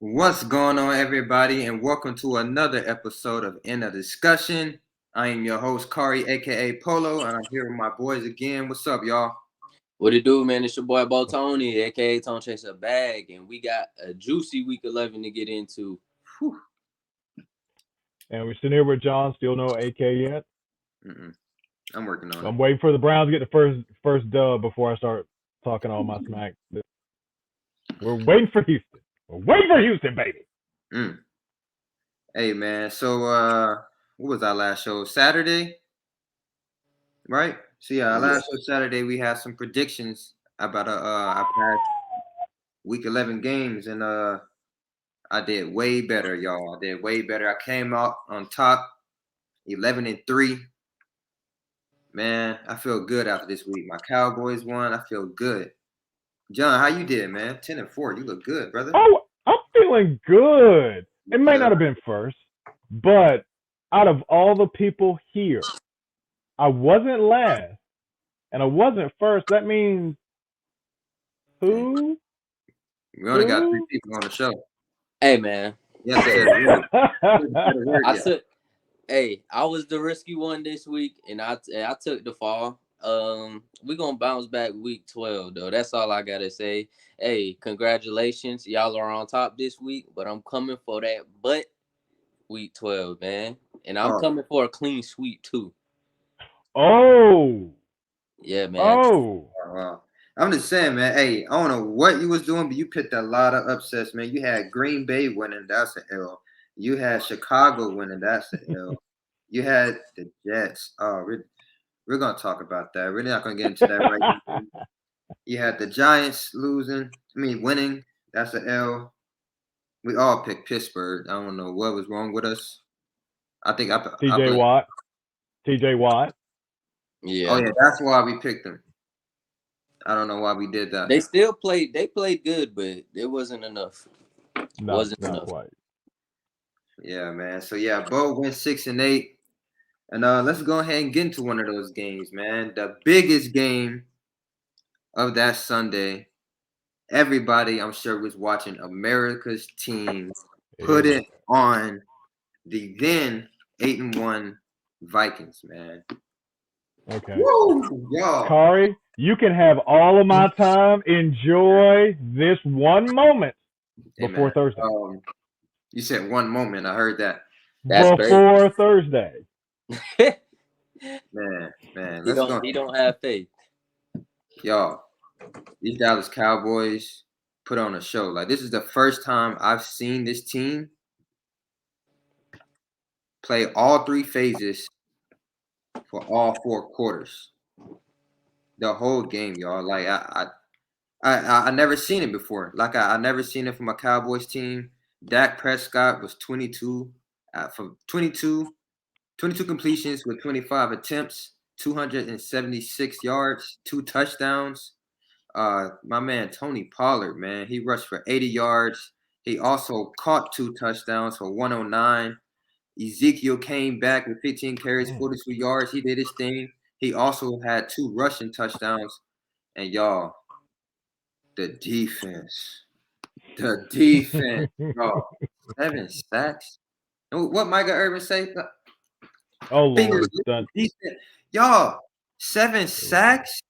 What's going on, everybody, and welcome to another episode of In a Discussion. I am your host, Kari, aka Polo, and I'm here with my boys again. What's up, y'all? What it do, man? It's your boy Bo Tony, aka Tone Chase a Bag, and we got a juicy week 11 to get into. Whew. And we're sitting here with John, still no AK yet. Mm-mm. I'm working on I'm it. waiting for the Browns to get the first dub before I start talking all my smack. We're waiting for Houston. We're waiting for Houston, baby. Mm. Hey, man. So, what was our last show? Saturday, right? So, yeah, our last show Saturday, we had some predictions about our past week 11 games, and I did way better, y'all. I did way better. I came out on top, 11-3. Man, I feel good after this week. My Cowboys won. I feel good. John, how you did, man? 10-4. You look good, brother. Oh, I'm feeling good. It may not have been first, but out of all the people here, I wasn't last and I wasn't first. That means who? We only got 3 people on the show. Hey, man. Yes, I took. Hey, I was the risky one this week, and I took the fall. We're gonna bounce back week 12 though. That's all I gotta say. Hey, congratulations, y'all are on top this week, but I'm coming for that butt week 12, man, and I'm coming for a clean sweep too. Oh, yeah, man. Oh, I'm just saying, man. Hey, I don't know what you was doing, but you picked a lot of upsets, man. You had Green Bay winning, that's an L. You had Chicago winning, that's an L. You had the Jets. Oh, we're gonna talk about that. We're not gonna get into that right now. You had the Giants winning. That's an L. We all picked Pittsburgh. I don't know what was wrong with us. I think TJ Watt. TJ Watt. Yeah. Oh yeah, that's why we picked them. I don't know why we did that. They still played. They played good, but it wasn't enough. Not quite. Yeah, man. So yeah, Bo went 6-8, and let's go ahead and get into one of those games, man. The biggest game of that Sunday. Everybody, I'm sure, was watching America's team put it on the then 8-1 Vikings, man. Okay. Woo, y'all. Kari, you can have all of my time. Enjoy this one moment before Thursday. You said one moment. I heard that. That's before Thursday. man. He don't have faith. Y'all, these Dallas Cowboys put on a show. Like, this is the first time I've seen this team play all 3 phases for all 4 quarters. The whole game, y'all. Like, I never seen it before. Like, I never seen it from a Cowboys team. Dak Prescott was 22 completions with 25 attempts, 276 yards, 2 touchdowns. My man Tony Pollard, man, he rushed for 80 yards. He also caught 2 touchdowns for 109. Ezekiel came back with 15 carries, 42 yards. He did his thing. He also had 2 rushing touchdowns. And y'all, the defense, bro, 7 sacks. What Micah Irvin say? Oh Lord, y'all, 7 sacks.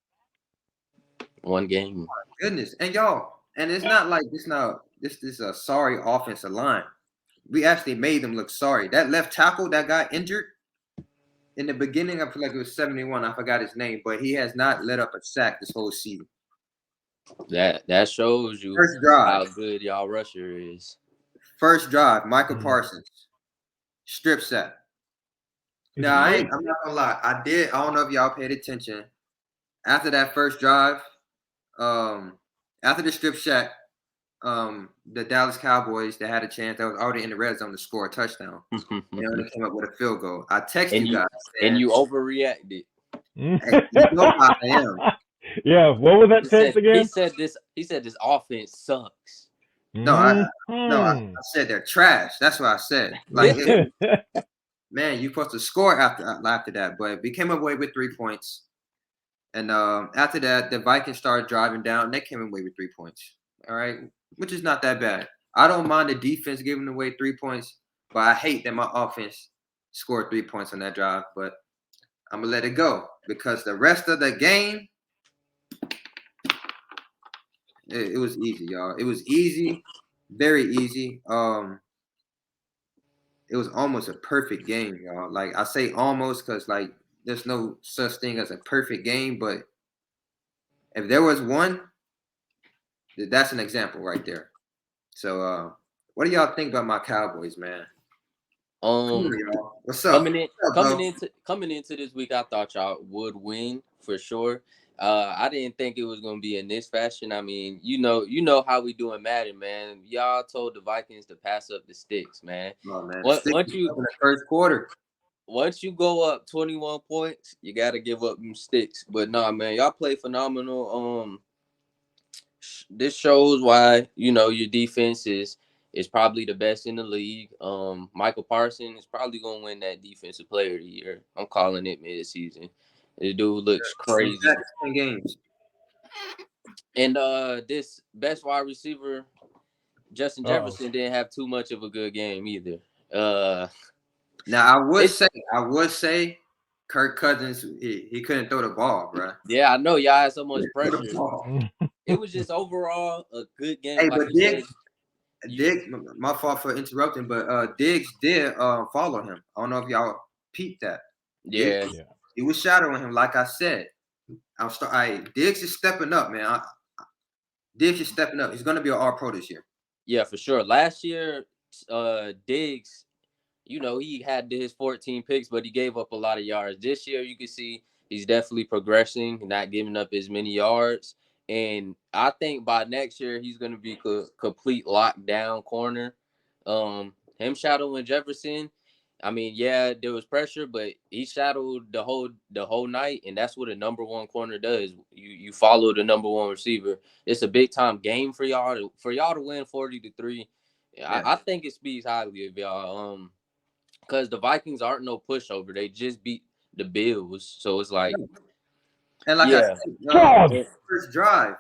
One game. Oh, my goodness, and y'all, and it's not like this is a sorry offensive line. We actually made them look sorry. That left tackle that got injured in the beginning, I feel like it was 71. I forgot his name, but he has not let up a sack this whole season. That shows you how good y'all rusher is. First drive, Michael Parsons, strip sack. Now I'm not gonna lie. I don't know if y'all paid attention. After that first drive, after the strip sack, the Dallas Cowboys, they had a chance. That was already in the red zone to score a touchdown. They came up with a field goal. I texted you guys, and you overreacted. Hey, you know how I am. Yeah, what was that text again? He said this offense sucks. No, I said they're trash. That's what I said. Like, man, you're supposed to score after that, but we came away with 3 points. And after that, the Vikings started driving down. And they came away with 3 points. All right, which is not that bad. I don't mind the defense giving away 3 points, but I hate that my offense scored 3 points on that drive. But I'm gonna let it go because the rest of the game, it was easy, y'all. It was easy, very easy. It was almost a perfect game, y'all. Like I say almost because like there's no such thing as a perfect game, but if there was one, that's an example right there. So what do y'all think about my Cowboys, man? Come here, y'all. What's up? Coming into this week, I thought y'all would win for sure. I didn't think it was gonna be in this fashion. I mean, you know how we do in Madden, man. Y'all told the Vikings to pass up the sticks, man. Oh man, Once in the first quarter. Once you go up 21 points, you gotta give up them sticks. But nah, man, y'all play phenomenal. This shows why your defense is probably the best in the league. Michael Parsons is probably gonna win that defensive player of the year. I'm calling it mid-season. The dude looks crazy. 10 games. And this best wide receiver, Justin Jefferson, didn't have too much of a good game either. Now I would say Kirk Cousins, he couldn't throw the ball, bro. Yeah, I know y'all had so much pressure. It was just overall a good game. Hey, but Diggs, my fault for interrupting, but Diggs did follow him. I don't know if y'all peeped that. Yeah. He was shadowing him, like I said. Diggs is stepping up, man. Diggs is stepping up. He's gonna be an All-Pro this year. Yeah, for sure. Last year, Diggs, he had his 14 picks, but he gave up a lot of yards. This year, you can see he's definitely progressing, not giving up as many yards. And I think by next year, he's going to be complete lockdown corner. Him shadowing Jefferson, I mean, yeah, there was pressure, but he shadowed the whole night, and that's what a number one corner does. You follow the number one receiver. It's a big time game for y'all to win 40-3. Yeah. I think it speaks highly of y'all. Because the Vikings aren't no pushover. They just beat the Bills, so it's like, and like I said, first drive,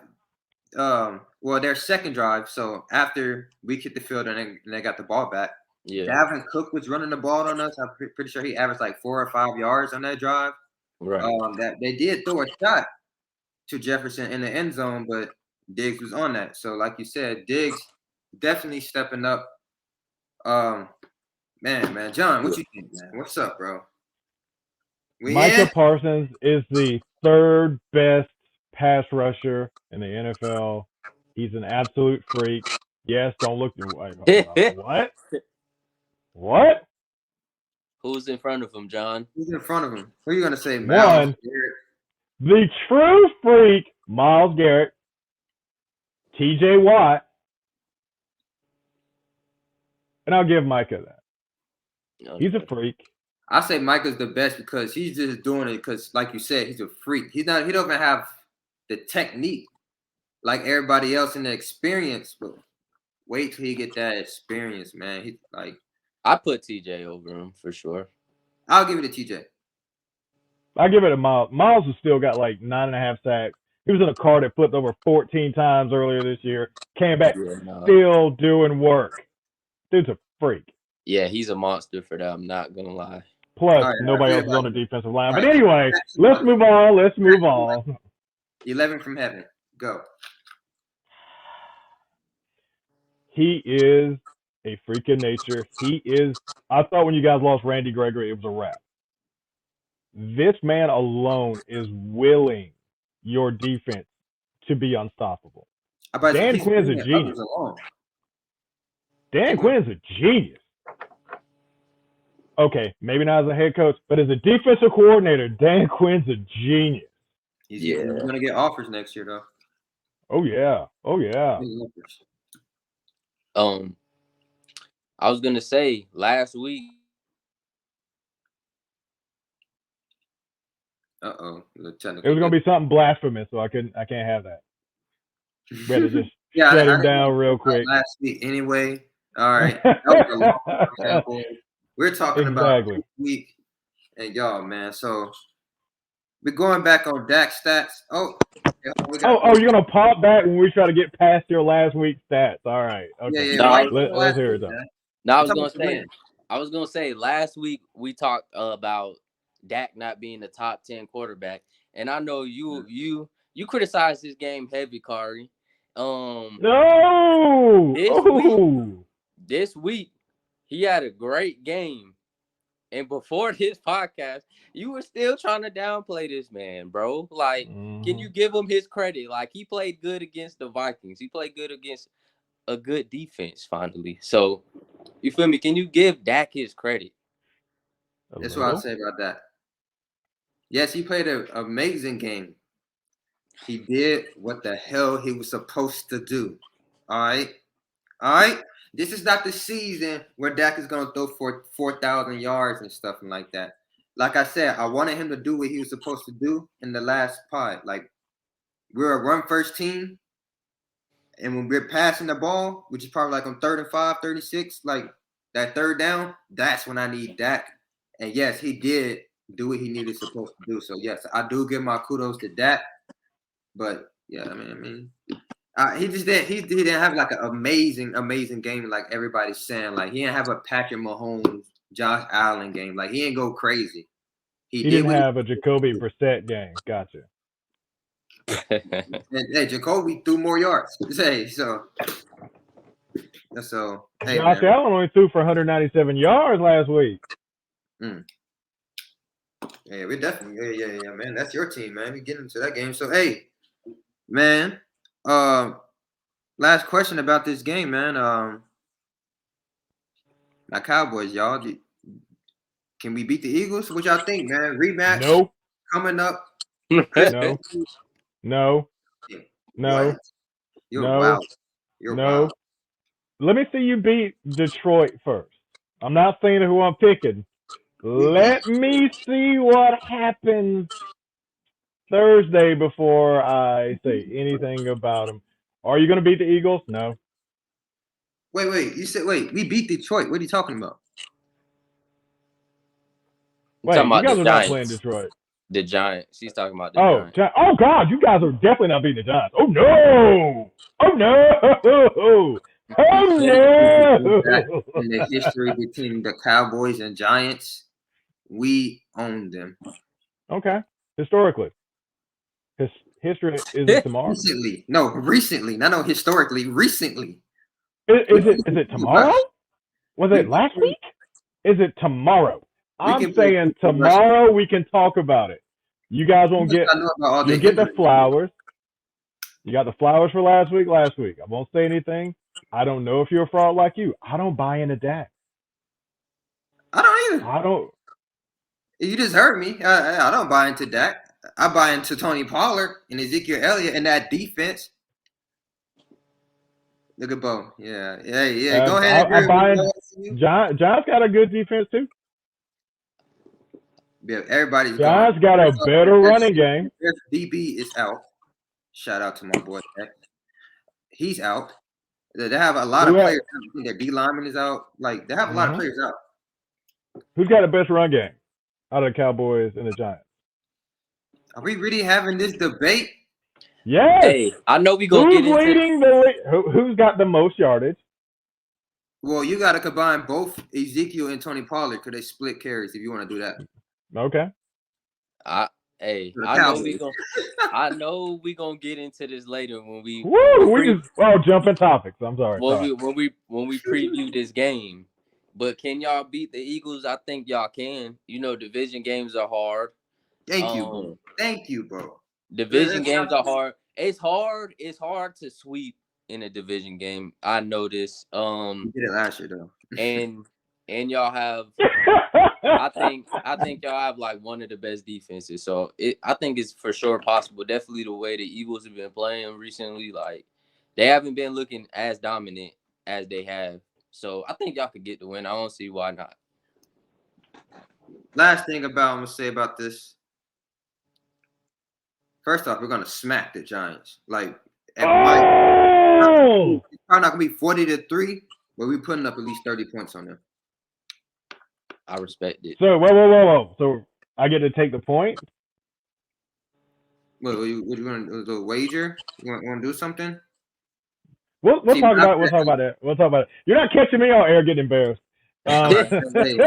their second drive. So after we kicked the field and they got the ball back, Dalvin Cook was running the ball on us. I'm pretty sure he averaged like 4 or 5 yards on that drive. Right. That they did throw a shot to Jefferson in the end zone, but Diggs was on that. So like you said, Diggs definitely stepping up. Man, John, what you think, man? What's up, bro? Micah Parsons is the third best pass rusher in the NFL. He's an absolute freak. Yes, don't look. What? What? Who's in front of him, John? Who's in front of him? Who are you gonna say? One, the true freak, Myles Garrett, T.J. Watt, and I'll give Micah that. Okay. He's a freak. I say Micah's the best because he's just doing it because, like you said, he's a freak. He doesn't have the technique like everybody else in the experience. But wait till he get that experience, man. I put TJ over him for sure. I'll give it to TJ. I'll give it to Myles. Myles has still got like 9.5 sacks. He was in a car that flipped over 14 times earlier this year. Came back still doing work. Dude's a freak. Yeah, he's a monster for that. I'm not gonna lie. Plus, nobody else is on the defensive line. But anyway, let's move on. 11 from heaven. Go. He is a freak of nature. I thought when you guys lost Randy Gregory, it was a wrap. This man alone is willing your defense to be unstoppable. Dan Quinn's a genius. Dan Quinn's a genius. Okay, maybe not as a head coach, but as a defensive coordinator, Dan Quinn's a genius. He's going to get offers next year, though. Oh, yeah. I was going to say, last week. Uh-oh. It was going to be something blasphemous, so I can't have that. We had to just shut him down real quick. Last week anyway. All right. That was a long example. We're talking about this week, and y'all, man. So we're going back on Dak stats. Oh, you're gonna pop back when we try to get past your last week's stats. All right. Okay. Yeah. Why Let's hear it though. No, I was gonna say last week we talked about Dak not being the top 10 quarterback, and I know you criticized his game heavy, Kari. No. This week he had a great game, and before this podcast, you were still trying to downplay this man, bro. Like, can you give him his credit? Like, he played good against the Vikings. He played good against a good defense finally. So, you feel me? Can you give Dak his credit? That's what I'll say about that. Yes, he played an amazing game. He did what the hell he was supposed to do. All right. This is not the season where Dak is going to throw for 4,000 yards and stuff like that. Like I said, I wanted him to do what he was supposed to do in the last pod. Like, we're a run-first team, and when we're passing the ball, which is probably like on 3rd and 5, 36, like that third down, that's when I need Dak. And yes, he did do what he needed supposed to do. So yes, I do give my kudos to Dak. But yeah, I mean, he just didn't. He didn't have like an amazing game like everybody's saying. Like he didn't have a Patrick Mahomes, Josh Allen game. Like he didn't go crazy. He didn't have a Jacoby Brissett game. Gotcha. Hey, Jacoby threw more yards. Hey, so. Hey, Josh Allen only threw for 197 yards last week. Yeah, we definitely. Yeah, man. That's your team, man. We get into that game. So, hey, man. Last question about this game, man. My Cowboys, y'all. Can we beat the Eagles? What y'all think, man? Rematch? Nope. Coming up? No. You're wild. You're wild. Let me see you beat Detroit first. I'm not saying who I'm picking. Let me see what happens Thursday before I say anything about them. Are you going to beat the Eagles? No. Wait. You said we beat Detroit. What are you talking about? Wait, you guys are not playing Detroit. The Giants. She's talking about the Giants. Oh, God, you guys are definitely not beating the Giants. Oh, no. Oh, no. In the history between the Cowboys and Giants, we own them. Okay. Historically. History is tomorrow? Recently. No, historically. Recently. Is it tomorrow? Was it last week? Is it tomorrow? I'm saying tomorrow we can talk about it. You guys won't get the flowers. You got the flowers for last week. I won't say anything. I don't know if you're a fraud like you. I don't buy into Dak. I don't either. I don't. You just heard me. I don't buy into Dak. I buy into Tony Pollard and Ezekiel Elliott and that defense. Look at Bo. Yeah. Go ahead. I buy in. Giants got a good defense too. Yeah, everybody's Giants got a better running game. DB is out. Shout out to my boy. He's out. They have a lot of players. Their D lineman is out. Like they have a lot of players out. Who's got the best run game out of the Cowboys and the Giants? Are we really having this debate? Yes. Hey, I know we gonna get into who's got the most yardage? Well, you got to combine both Ezekiel and Tony Pollard because they split carries. If you want to do that. Okay. I know we gonna get into this later when we jumping topics. I'm sorry. When we preview this game. But can y'all beat the Eagles? I think y'all can. You know, division games are hard. Thank you, bro. Division games are hard. It's hard to sweep in a division game. I know this. We did it last year though. And y'all have I think y'all have like one of the best defenses. So I think it's for sure possible. Definitely the way the Eagles have been playing recently, like they haven't been looking as dominant as they have. So I think y'all could get the win. I don't see why not. Last thing I'm gonna say about this. First off, we're gonna smack the Giants. Like it's probably not gonna be 40-3, but we're putting up at least 30 points on them. I respect it. So whoa. So I get to take the point? What you want to do? A wager? You want to do something? We'll See, talk my about it. We'll talk about it. We'll talk about it. You're not catching me on air getting embarrassed. hey,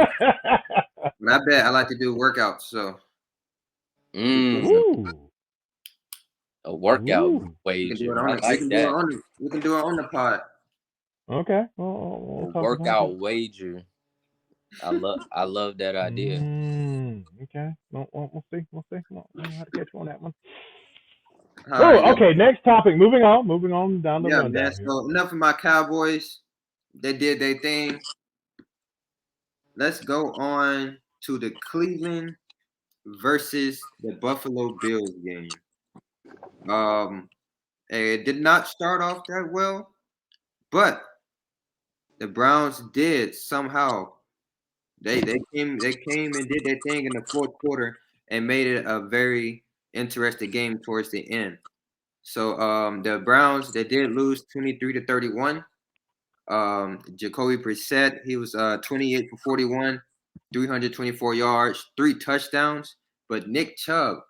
my bad. I like to do workouts, so. Ooh. A workout Ooh. wager. I like that. We can do it on the pod. Okay. We'll A workout wager. I love that idea. Okay. We'll see. We'll know how to catch you on that one. All right, okay. Next topic. Moving on down the rundown. Man. So enough of my Cowboys. They did their thing. Let's go on to the Cleveland versus the Buffalo Bills game. It did not start off that well, but the Browns did somehow. They came and did their thing in the fourth quarter and made it a very interesting game towards the end. So the Browns, they did lose 23-31. Jacoby Brissett, he was 28 for 41, 324 yards, 3 touchdowns. But Nick Chubb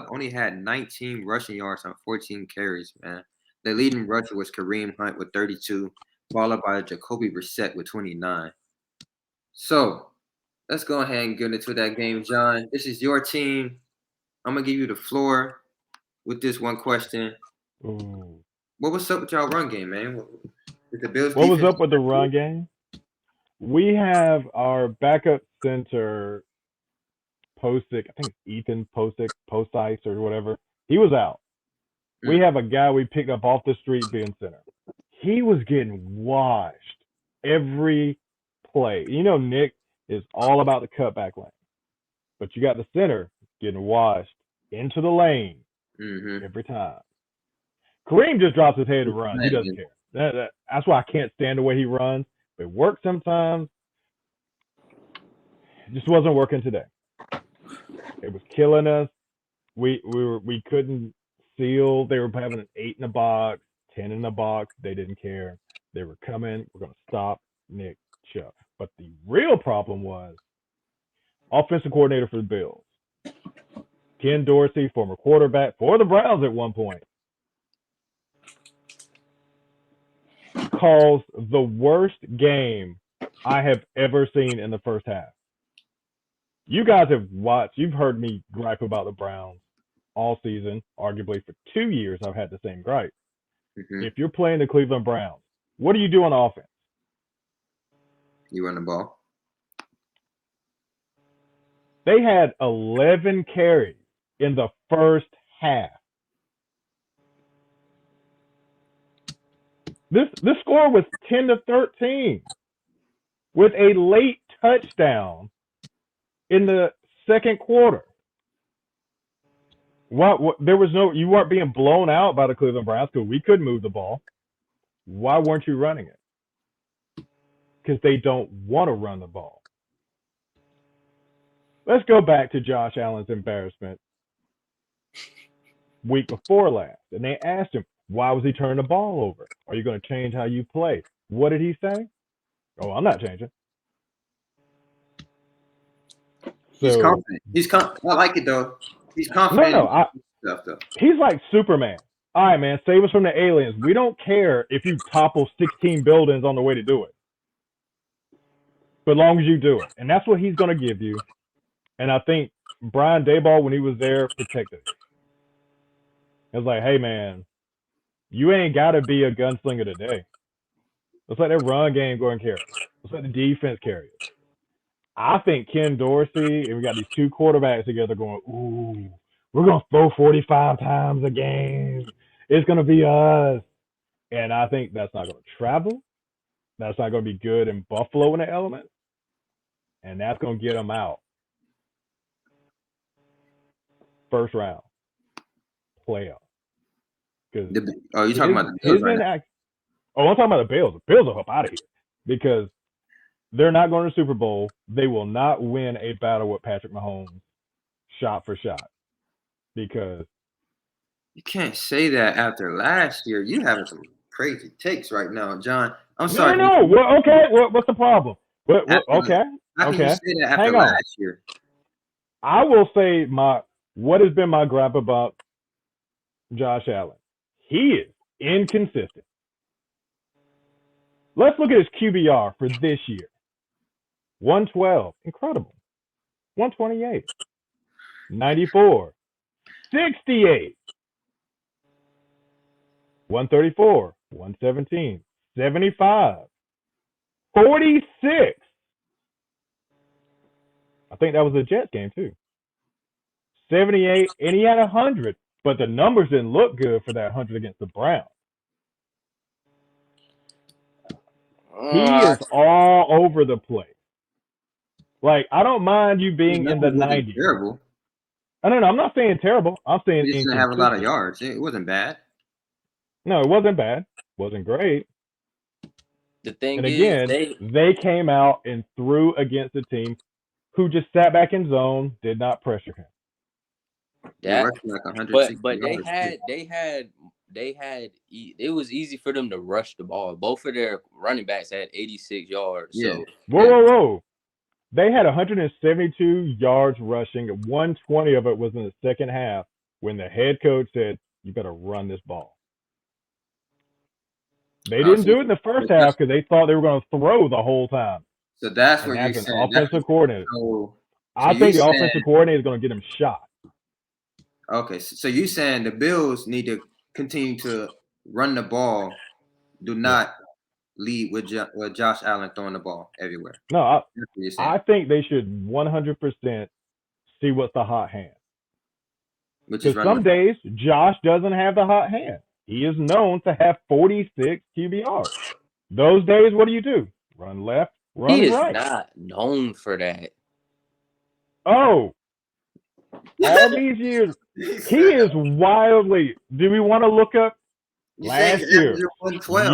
only had 19 rushing yards on 14 carries, man. The leading rusher was Kareem Hunt with 32, followed by Jacoby Brissett with 29. So let's go ahead and get into that game, John. This is your team. I'm gonna give you the floor with this one question. Ooh. What was up with y'all run game, man? With the Bills what was up with the run game? We have our backup center, Posick. I think it's Ethan Postice or whatever. He was out. We have a guy we picked up off the street being center. He was getting washed every play. You know, Nick is all about the cutback lane, but you got the center getting washed into the lane every time. Kareem just drops his head to run. He doesn't care. That's why I can't stand the way he runs. It works sometimes. It just wasn't working today. It was killing us. We couldn't seal. They were having an 8 in the box, 10 in the box. They didn't care. They were coming. We're going to stop Nick Chubb. But the real problem was offensive coordinator for the Bills, Ken Dorsey, former quarterback for the Browns at one point, calls the worst game I have ever seen in the first half. You guys have watched, you've heard me gripe about the Browns all season. Arguably for 2 years, I've had the same gripe. If you're playing the Cleveland Browns, what do you do on offense? You run the ball. They had 11 carries in the first half. This score was 10-13 with a late touchdown in the second quarter. What there was no, you weren't being blown out by the Cleveland Browns because we couldn't move the ball. Why weren't you running it? Because they don't want to run the ball. Let's go back to Josh Allen's embarrassment week before last. And they asked him, why was he turning the ball over? Are you going to change how you play? What did he say? Oh, I'm not changing. He's confident. I like it, though. He's confident. He's like Superman. All right, man, save us from the aliens. We don't care if you topple 16 buildings on the way to do it. But as long as you do it. And that's what he's going to give you. And I think Brian Daboll, when he was there, protected it. It was like, hey, man, you ain't got to be a gunslinger today. Let's let that run game go and carry it. Let's let the defense carry it. I think Ken Dorsey, and we got these two quarterbacks together going, ooh, we're going to throw 45 times a game. It's going to be us. And I think that's not going to travel. That's not going to be good in Buffalo in the element. And that's going to get them out. First round. Playoff. Oh, you're talking about the Bills right now? I'm talking about the Bills. The Bills will help out of here. Because they're not going to the Super Bowl. They will not win a battle with Patrick Mahomes shot for shot. Because you can't say that after last year. You having some crazy takes right now, John. I'm sorry. No. Well, okay. What's the problem? Okay. How can you say that after last year? I will say what has been my gripe about Josh Allen. He is inconsistent. Let's look at his QBR for this year. 112. Incredible. 128. 94. 68. 134. 117. 75. 46. I think that was a Jets game too. 78, and he had 100, but the numbers didn't look good for that 100 against the Browns. He is all over the place. Like, I don't mind you being in the 90s. Terrible. No, I'm not saying terrible. I'm saying he didn't have a lot of yards. It wasn't bad. No, it wasn't bad. Wasn't great. The thing and again, they came out and threw against a team who just sat back in zone, did not pressure him. But they had it was easy for them to rush the ball. Both of their running backs had 86 yards. Yeah. So Whoa. They had 172 yards rushing. 120 of it was in the second half when the head coach said, "You better run this ball." They didn't do it in the first half because they thought they were going to throw the whole time. So that's what you're saying. Offensive coordinator. I think the offensive coordinator is going to get him shot. Okay, so you're saying the Bills need to continue to run the ball. Do not lead with Josh Allen throwing the ball everywhere. No, I think they should 100% see what's the hot hand. Because some days Josh doesn't have the hot hand. He is known to have 46 QBR. Those days, what do? Run left, run right. He is not known for that. Oh, all these years, he is wildly. Do we want to look up last year?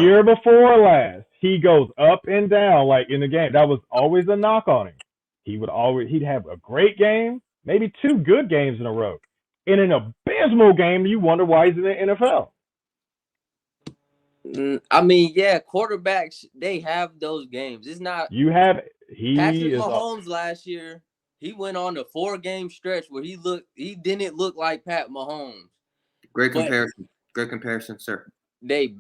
Year before last, he goes up and down like in the game. That was always a knock on him. He'd have a great game, maybe two good games in a row. In an abysmal game, you wonder why he's in the NFL. I mean, yeah, quarterbacks, they have those games. It's not. Patrick Mahomes last year, he went on a 4-game stretch where he didn't look like Pat Mahomes. Great comparison, sir. They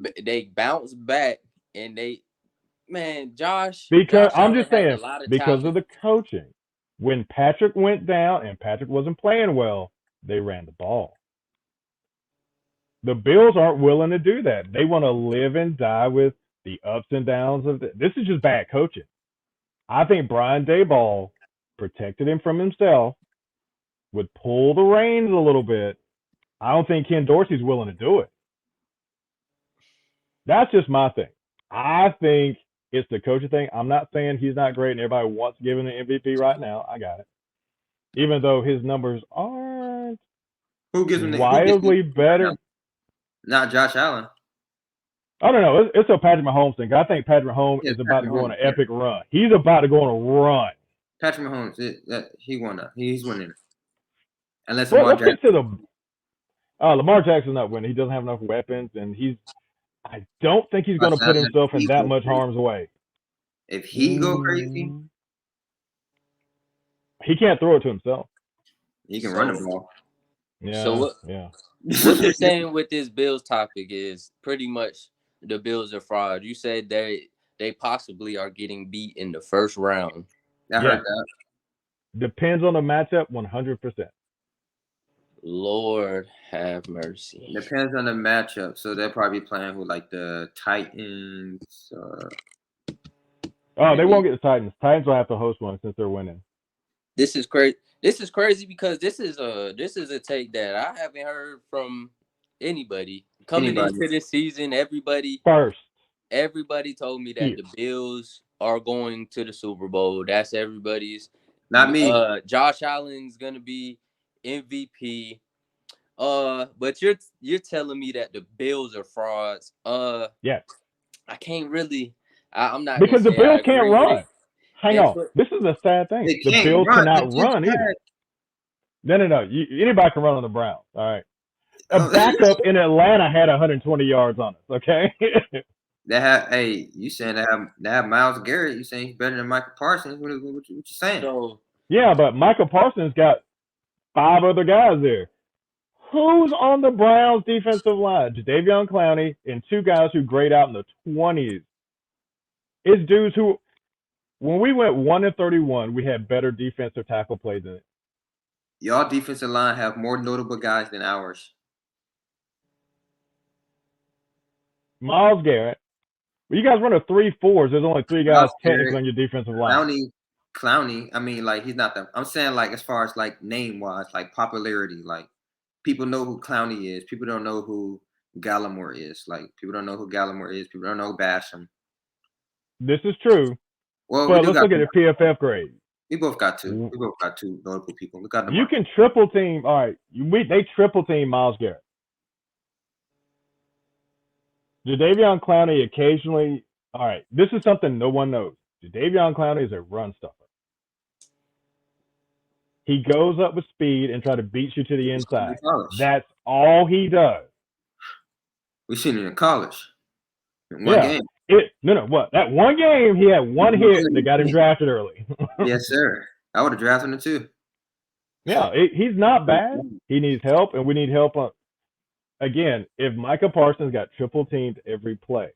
bounced back and Josh. Because I'm just saying, because of the coaching. When Patrick went down and Patrick wasn't playing well, they ran the ball. The Bills aren't willing to do that. They want to live and die with the ups and downs of this is just bad coaching. I think Brian Daboll protected him from himself, would pull the reins a little bit. I don't think Ken Dorsey's willing to do it. That's just my thing. I think it's the coaching thing. I'm not saying he's not great and everybody wants to give him an MVP right now. I got it. Even though his numbers aren't wildly better. Not Josh Allen. I don't know. It's a Patrick Mahomes thing. I think Patrick Mahomes is about to go on an epic run. He's about to go on a run. Patrick Mahomes, he's winning. Unless Lamar Jackson. Lamar Jackson's not winning. He doesn't have enough weapons, and I don't think he's going to put himself in that much harm's way. If he go crazy, he can't throw it to himself. He can run the ball. Yeah. So what you're saying with this Bills topic is pretty much the Bills are fraud. You said they possibly are getting beat in the first round. I heard that. Depends on the matchup, 100%. Lord have mercy. Depends on the matchup. So they'll probably be playing with like the Titans. They won't get the Titans. Titans will have to host one since they're winning. This is crazy. This is crazy because this is a take that I haven't heard from anybody coming into this season. Everybody told me that the Bills are going to the Super Bowl. That's everybody's. Not me. Josh Allen's gonna be MVP. But you're telling me that the Bills are frauds. Yeah. I can't really. I'm not because the Bills can't run. Hang on. This is a sad thing. The Bills cannot run either. No. Anybody can run on the Browns. All right. A backup in Atlanta had 120 yards on us. Okay. You saying they have Myles Garrett? You saying he's better than Michael Parsons? What you saying? Yeah, but Michael Parsons got 5 other guys there. Who's on the Browns defensive line? Jadeveon Clowney and two guys who grade out in the 20s. It's dudes who, when we went 1-31, we had better defensive tackle play than it. Y'all defensive line have more notable guys than ours. Myles Garrett. Well, you guys run a 3-4s. There's only three guys technically on your defensive line. Clowney. I mean, like he's not the. I'm saying like as far as like name wise, like popularity, like people know who Clowney is. People don't know who Gallimore is. Like people don't know who Gallimore is. People don't know Basham. This is true. Well, but let's look at the PFF grade. We both got two. We both got two notable people. Look at you can triple team. All right, they triple team Myles Garrett. Jadeveon Clowney occasionally. All right, this is something no one knows. Jadeveon Clowney is a run stuffer. He goes up with speed and try to beat you to the inside. That's all he does. We seen it in college. In one game. What? That one game, he had one hit that got him drafted early. Yes, sir. I would have drafted him too. Yeah, he's not bad. He needs help, and we need help on. Again, if Micah Parsons got triple teamed every play,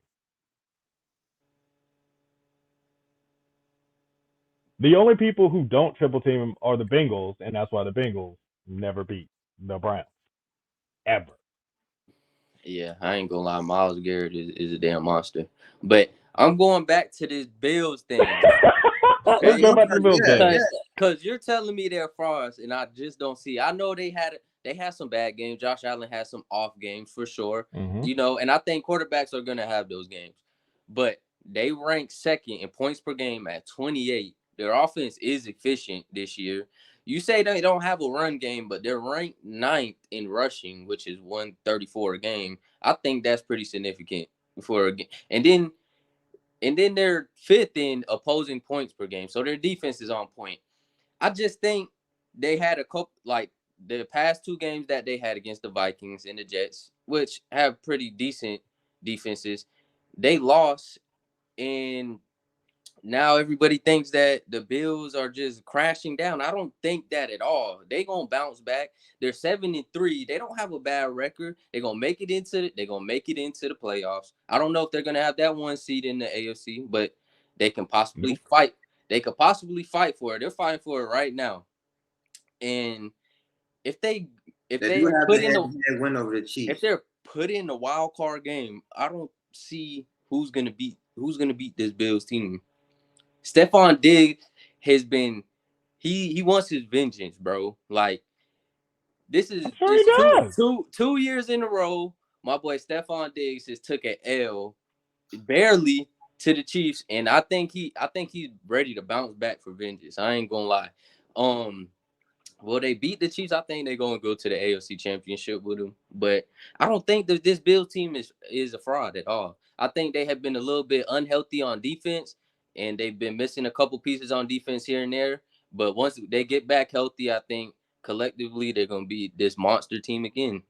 the only people who don't triple team him are the Bengals, and that's why the Bengals never beat the Browns. Ever. Yeah, I ain't gonna lie. Myles Garrett is a damn monster. But I'm going back to this Bills thing. Okay? Let's go back to the Bills thing. Because you're telling me they're frauds, and I just don't see. I know they had some bad games. Josh Allen had some off games for sure. Mm-hmm. And I think quarterbacks are gonna have those games. But they rank second in points per game at 28. Their offense is efficient this year. You say they don't have a run game, but they're ranked 9th in rushing, which is 134 a game. I think that's pretty significant for a game. And then they're 5th in opposing points per game. So their defense is on point. I just think they had a couple, like the past 2 games that they had against the Vikings and the Jets, which have pretty decent defenses. They lost, and now everybody thinks that the Bills are just crashing down. I don't think that at all. They're gonna bounce back. They're 7-3. They don't have a bad record. They're gonna make it into the playoffs. I don't know if they're gonna have that 1 seed in the AFC, but they can possibly fight. They could possibly fight for it. They're fighting for it right now. And if they put in the win over the Chiefs, if they're put in the wild card game, I don't see who's gonna beat this Bills team. Stephon Diggs has been he wants his vengeance, bro. Like this is two years in a row. My boy Stephon Diggs has took an L barely to the Chiefs, and I think he's ready to bounce back for vengeance. I ain't gonna lie. Will they beat the Chiefs? I think they're gonna go to the AFC Championship with them, but I don't think that this Bills team is a fraud at all. I think they have been a little bit unhealthy on defense, and they've been missing a couple pieces on defense here and there. But once they get back healthy, I think collectively they're gonna be this monster team again.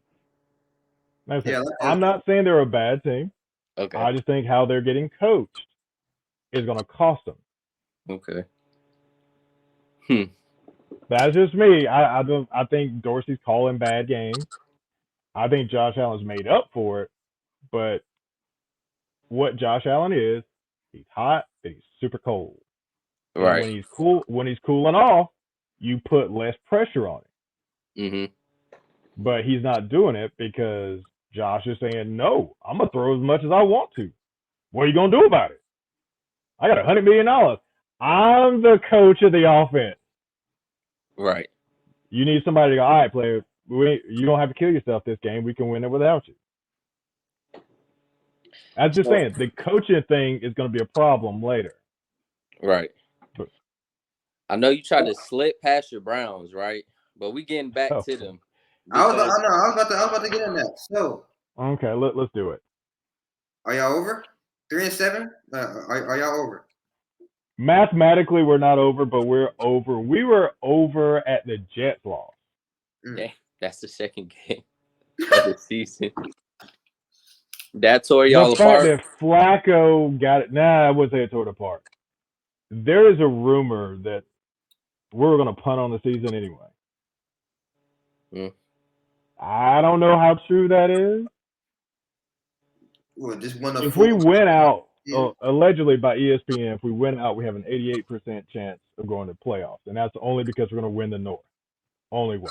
I'm not saying they're a bad team. Okay. I just think how they're getting coached is gonna cost them. Okay. That's just me. I think Dorsey's calling bad games. I think Josh Allen's made up for it, but what Josh Allen is, he's hot and he's super cold. Right. And when he's cooling off, you put less pressure on him. Mm-hmm. But he's not doing it because Josh is saying, no, I'm gonna throw as much as I want to. What are you gonna do about it? I got $100 million. I'm the coach of the offense. Right. You need somebody to go, all right, player, you don't have to kill yourself this game. We can win it without you. I'm just saying, the coaching thing is going to be a problem later. Right. I know you tried to slip past your Browns, right? But we getting back to them. I was about to get in that. So. Okay, let's do it. Are y'all over? 3-7? Are y'all over? Mathematically, we're not over, but we're over. We were over at the Jets loss. Yeah, that's the second game of the season. That tore y'all apart. The fact that Flacco got it. Nah, I wouldn't say it tore it apart. There is a rumor that we're going to punt on the season anyway. I don't know how true that is. Well, just one of If four. we win out, Yeah. allegedly by ESPN, if we win out, we have an 88% chance of going to playoffs, and that's only because we're going to win the North. Only way.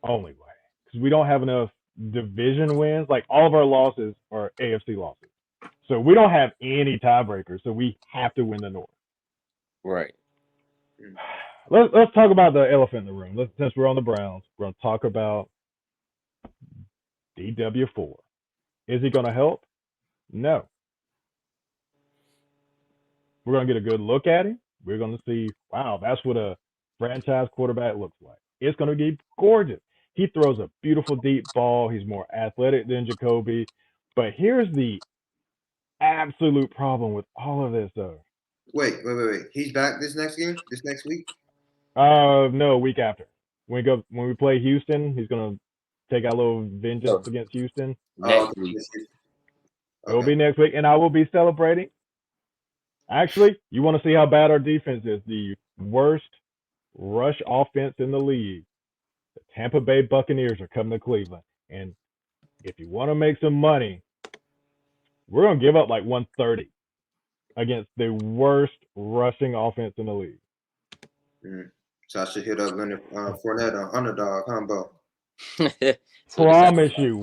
Only way. Because we don't have enough division wins. Like all of our losses are AFC losses, so we don't have any tiebreakers. So we have to win the North. Right. Let's talk about the elephant in the room. Since we're on the Browns, we're going to talk about DW4. Is he going to help? No. We're going to get a good look at him. We're going to see, wow, that's what a franchise quarterback looks like. It's going to be gorgeous. He throws a beautiful deep ball. He's more athletic than Jacoby. But here's the absolute problem with all of this, though. Wait. He's back this next game? This next week? No, week after. When we play Houston, he's going to take our little vengeance against Houston. Next week. It will be next week, and I will be celebrating. Actually, you want to see how bad our defense is? The worst rush offense in the league. The Tampa Bay Buccaneers are coming to Cleveland. And if you want to make some money, we're going to give up like 130 against the worst rushing offense in the league. So I should hit up Leonard Fournette on underdog combo. Promise you,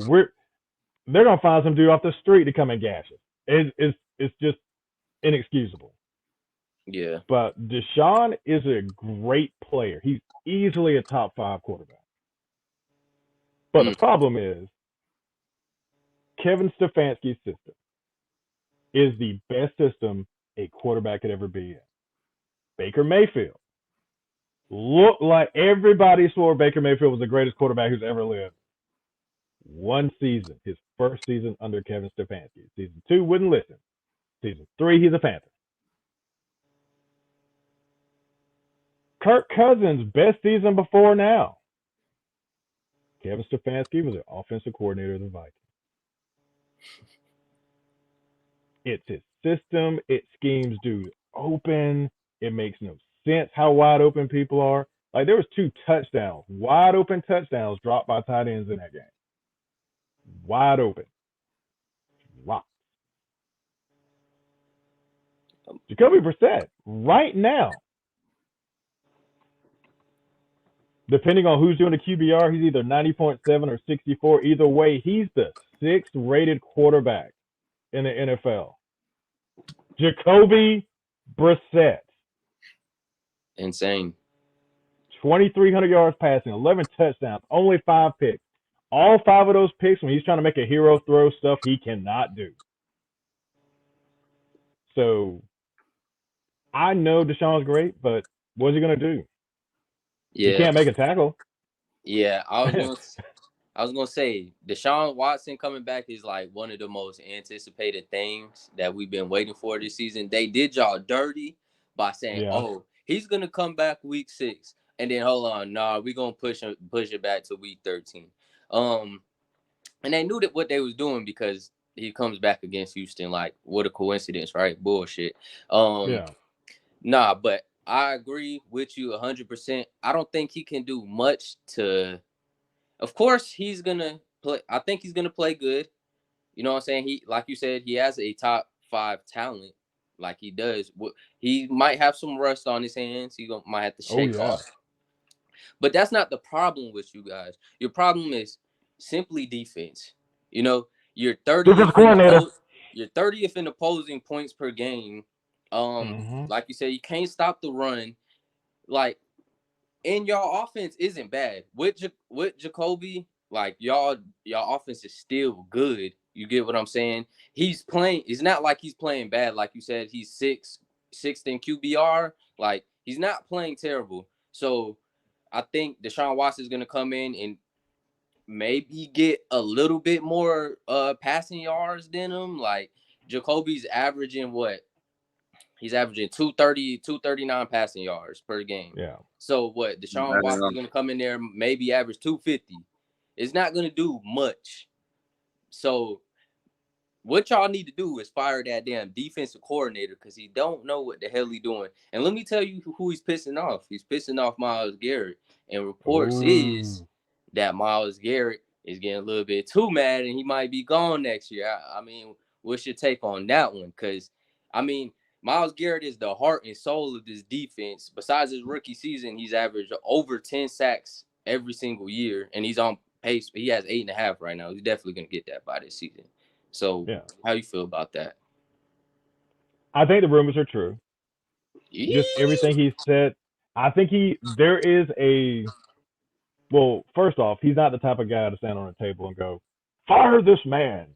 they're going to find some dude off the street to come and gash us. It's just inexcusable. Yeah. But Deshaun is a great player. He's easily a top 5 quarterback. But the problem is Kevin Stefanski's system is the best system a quarterback could ever be in. Baker Mayfield looked like everybody swore Baker Mayfield was the greatest quarterback who's ever lived. One season, his first season under Kevin Stefanski. Season 2 wouldn't listen. Season 3, he's a Panther. Kirk Cousins, best season before now. Kevin Stefanski was the offensive coordinator of the Vikings. It's his system. It schemes dude open. It makes no sense how wide open people are. Like there was 2 touchdowns, wide open touchdowns dropped by tight ends in that game. Wide open. Wow. Jacoby Brissett, right now, depending on who's doing the QBR, he's either 90.7 or 64. Either way, he's the 6th rated quarterback in the NFL. Jacoby Brissett. Insane. 2,300 yards passing, 11 touchdowns, only 5 picks. All 5 of those picks, when he's trying to make a hero throw, stuff he cannot do. So, I know Deshaun's great, but what's he going to do? Yeah. He can't make a tackle. Yeah, I was gonna say Deshaun Watson coming back is like one of the most anticipated things that we've been waiting for this season. They did y'all dirty by saying, "Oh, he's gonna come back week 6," and then hold on, we're gonna push it back to week 13. And they knew that what they was doing because he comes back against Houston. Like, what a coincidence, right? Bullshit. But I agree with you 100%. I don't think he can do much to. Of course, he's gonna play. I think he's gonna play good. You know what I'm saying? He, like you said, he has a top 5 talent. Like he does. He might have some rust on his hands. He might have to shake off. But that's not the problem with you guys. Your problem is simply defense. You know, you're 30th. You're 30th in opposing points per game. Like you said, you can't stop the run. Like, and y'all offense isn't bad. With Jacoby, like y'all offense is still good. You get what I'm saying? He's playing. It's not like he's playing bad. Like you said, he's sixth in QBR. Like he's not playing terrible. So I think Deshaun Watson is gonna come in and maybe get a little bit more passing yards than him. Like Jacoby's averaging what? He's averaging 230, 239 passing yards per game. Yeah. So what? Deshaun Watson's going to come in there, maybe average 250. It's not going to do much. So what y'all need to do is fire that damn defensive coordinator because he don't know what the hell he doing. And let me tell you who he's pissing off. He's pissing off Myles Garrett. And reports is that Myles Garrett is getting a little bit too mad and he might be gone next year. I mean, what's your take on that one? Because, I mean, Myles Garrett is the heart and soul of this defense. Besides his rookie season, he's averaged over 10 sacks every single year, and he's on pace. He has 8.5 right now. He's definitely going to get that by this season. So, how you feel about that? I think the rumors are true. Just everything he said. I think there is a, well, first off, he's not the type of guy to stand on a table and go, fire this man.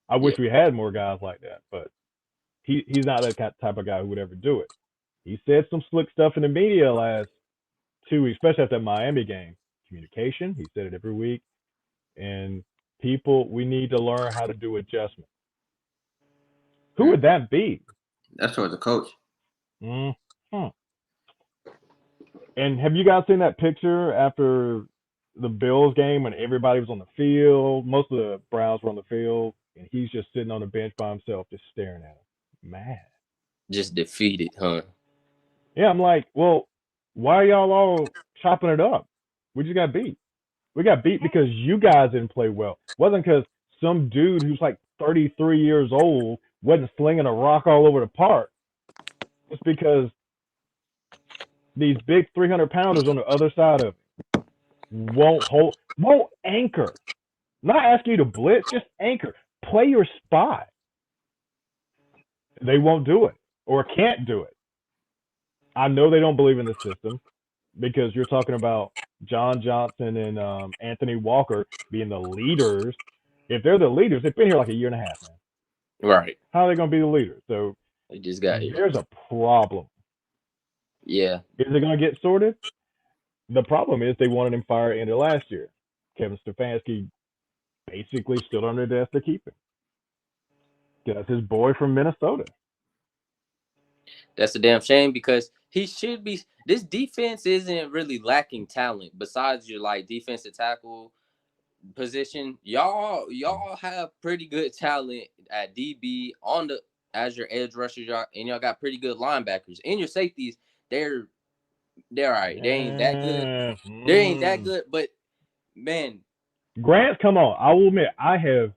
I wish we had more guys like that, but he's not that type of guy who would ever do it. He said some slick stuff in the media last 2 weeks, especially after that Miami game. Communication, he said it every week. And people, we need to learn how to do adjustments. Who would that be? That's towards the coach. Mm-hmm. And have you guys seen that picture after the Bills game when everybody was on the field? Most of the Browns were on the field, and he's just sitting on the bench by himself, just staring at him. Mad. Just defeated, huh? Yeah, I'm like, well, why are y'all all chopping it up? We just got beat. We got beat because you guys didn't play well. It wasn't because some dude who's like 33 years old wasn't slinging a rock all over the park. It's because these big 300-pounders on the other side of it won't anchor. Not asking you to blitz, just anchor. Play your spot. They won't do it or can't do it. I know they don't believe in the system because you're talking about John Johnson and Anthony Walker being the leaders. If they're the leaders, they've been here like a year and a half, man. Right. How are they going to be the leaders? So they just got here. There's a problem. Yeah. Is it going to get sorted? The problem is they wanted him fired end of last year. Kevin Stefanski basically stood on their desk to keep him. That's his boy from Minnesota. That's a damn shame because he should be. This defense isn't really lacking talent besides your like defensive tackle position. Y'all have pretty good talent at DB as your edge rushers, and y'all got pretty good linebackers. And your safeties, they're all right. They ain't that good. They ain't that good, but man, Grant's come on. I will admit, I have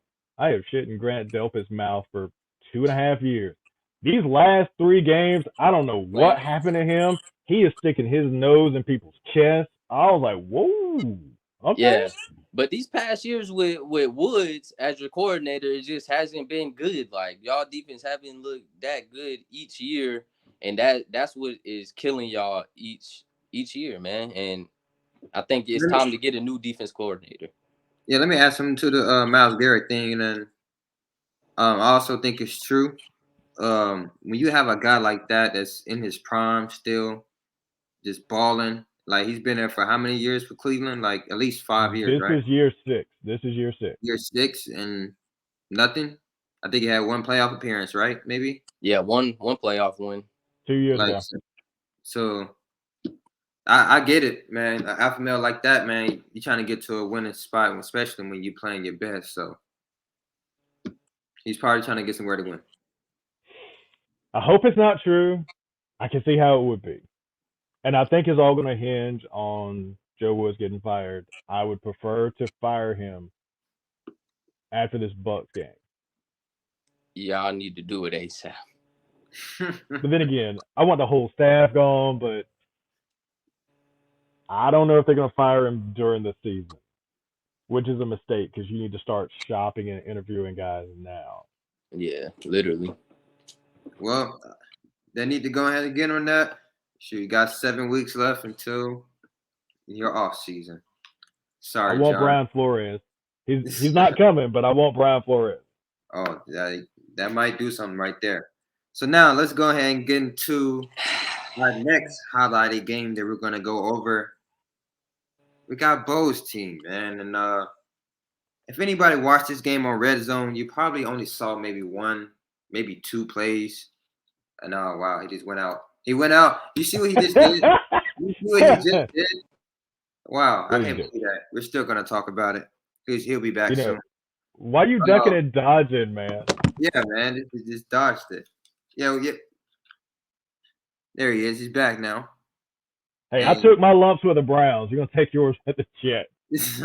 shit in Grant Delpit's mouth for 2.5 years. These last 3 games, I don't know what happened to him. He is sticking his nose in people's chests. I was like, whoa. Okay. Yeah. But these past years with Woods as your coordinator, it just hasn't been good. Like, y'all defense haven't looked that good each year. And that's what is killing y'all each year, man. And I think it's time to get a new defense coordinator. Yeah, let me add something to the Myles Garrett thing. And then I also think it's true. When you have a guy like that that's in his prime still, just balling, like he's been there for how many years for Cleveland? Like at least 5 years, right? This is year 6. This is year 6. Year 6 and nothing. I think he had 1 playoff appearance, right? Maybe. Yeah, one playoff win. 2 years ago. So I get it, man. An alpha male like that, man, you're trying to get to a winning spot, especially when you're playing your best. So he's probably trying to get somewhere to win. I hope it's not true. I can see how it would be. And I think it's all going to hinge on Joe Woods getting fired. I would prefer to fire him after this Bucs game. Y'all need to do it ASAP. But then again, I want the whole staff gone, but I don't know if they're going to fire him during the season, which is a mistake because you need to start shopping and interviewing guys now. Yeah, literally. Well, they need to go ahead and get on that. Sure, you got 7 weeks left until your off season. Sorry, I want John. Brian Flores. He's not coming, but I want Brian Flores. Oh, that might do something right there. So now let's go ahead and get into our next highlighted game that we're going to go over. We got Bo's team, man. And if anybody watched this game on Red Zone, you probably only saw maybe 1, maybe 2 plays. And wow, he just went out. He went out. You see what he just did? You see what he just did? Wow, I can't believe that. We're still going to talk about it because he'll be back soon. Why are you ducking and dodging, man? Yeah, man, just dodged it. Yeah, yeah. There he is. He's back now. Hey, I And took my lumps with the Browns. You're gonna take yours at the Jets.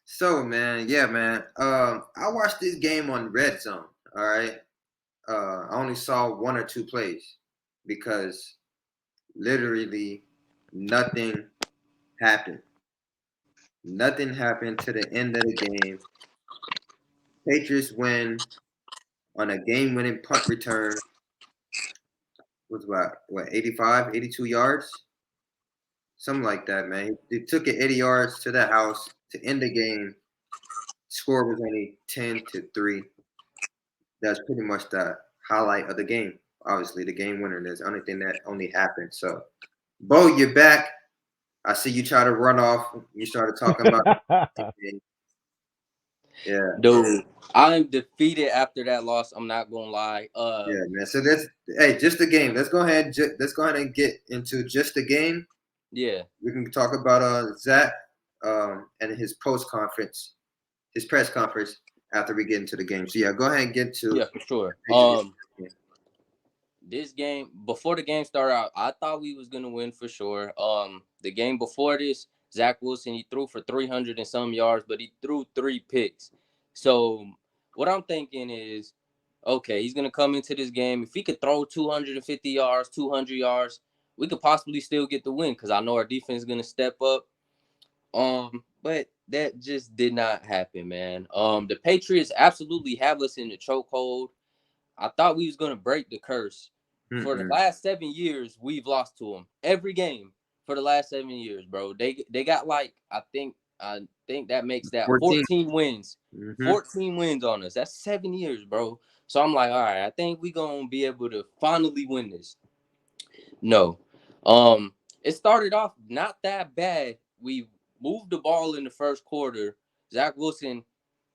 so, man, yeah, man. I watched this game on Red Zone. All right. I only saw one or two plays because literally nothing happened. Nothing happened to the end of the game. Patriots win on a game-winning punt return with what 85, 82 yards, something like that, man. They took it 80 yards to the house to end the game. Score was only 10-3. That's pretty much the highlight of the game. Obviously, the game winner. That's the only thing that only happened. So, Bo, you're back. I see you try to run off. You started talking about. Yeah. Dude, I'm defeated after that loss. I'm not gonna lie. Yeah, man. So just the game. Let's go ahead. Let's go ahead and get into just the game. Yeah. We can talk about Zack and his press conference after we get into the game. So yeah, go ahead and get to. Yeah, for sure. This game, before the game started out, I thought we was gonna win for sure. The game before this, Zack Wilson, he threw for 300 and some yards, but he threw 3 picks. So what I'm thinking is, okay, he's gonna come into this game. If he could throw 250 yards, 200 yards, we could possibly still get the win because I know our defense is gonna step up. But that just did not happen, man. The Patriots absolutely have us in the chokehold. I thought we was gonna break the curse. For the last 7 years, we've lost to them every game. For the last 7 years, bro, they got like I think that makes that 14 wins. 14 wins on us. That's 7 years, bro. So I'm like, all right, I think we gonna be able to finally win this. No, it started off not that bad. We moved the ball in the first quarter. Zack Wilson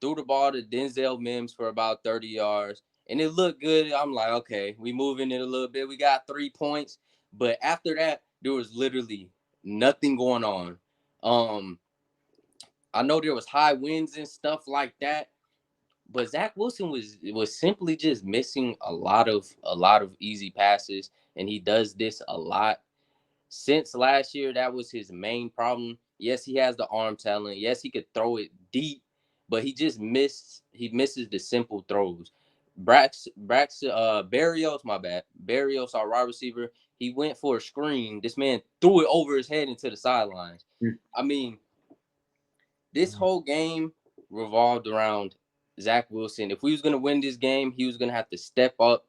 threw the ball to Denzel Mims for about 30 yards. And it looked good. I'm like, okay, we moving it a little bit. We got 3 points. But after that, there was literally nothing going on. I know there was high winds and stuff like that. But Zack Wilson was simply just missing a lot of easy passes. And he does this a lot. Since last year, that was his main problem. Yes, he has the arm talent. Yes, he could throw it deep, but he just misses the simple throws. Barrios, my bad. Barrios, our wide receiver, he went for a screen. This man threw it over his head into the sidelines. I mean, this whole game revolved around Zack Wilson. If we was gonna win this game, he was gonna have to step up.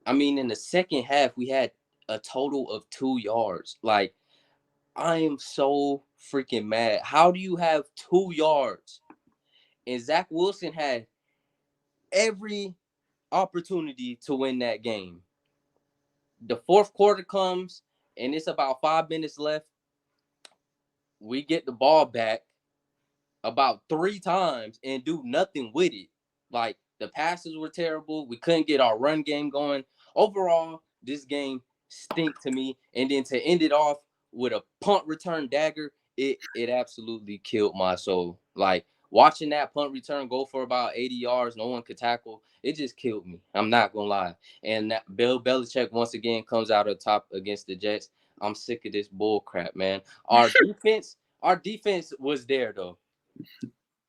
I mean, in the second half, we had a total of 2 yards. Like, I am so freaking mad. How do you have 2 yards? And Zack Wilson had every opportunity to win that game. The fourth quarter comes, and it's about 5 minutes left. We get the ball back about 3 times and do nothing with it. Like, the passes were terrible. We couldn't get our run game going. Overall, this game stink to me. And then to end it off with a punt return dagger, it absolutely killed my soul. Like, watching that punt return go for about 80 yards, no one could tackle, it just killed me. I'm not gonna lie. And that Bill Belichick once again comes out on top against the Jets. I'm sick of this bull crap, man. Our defense was there though.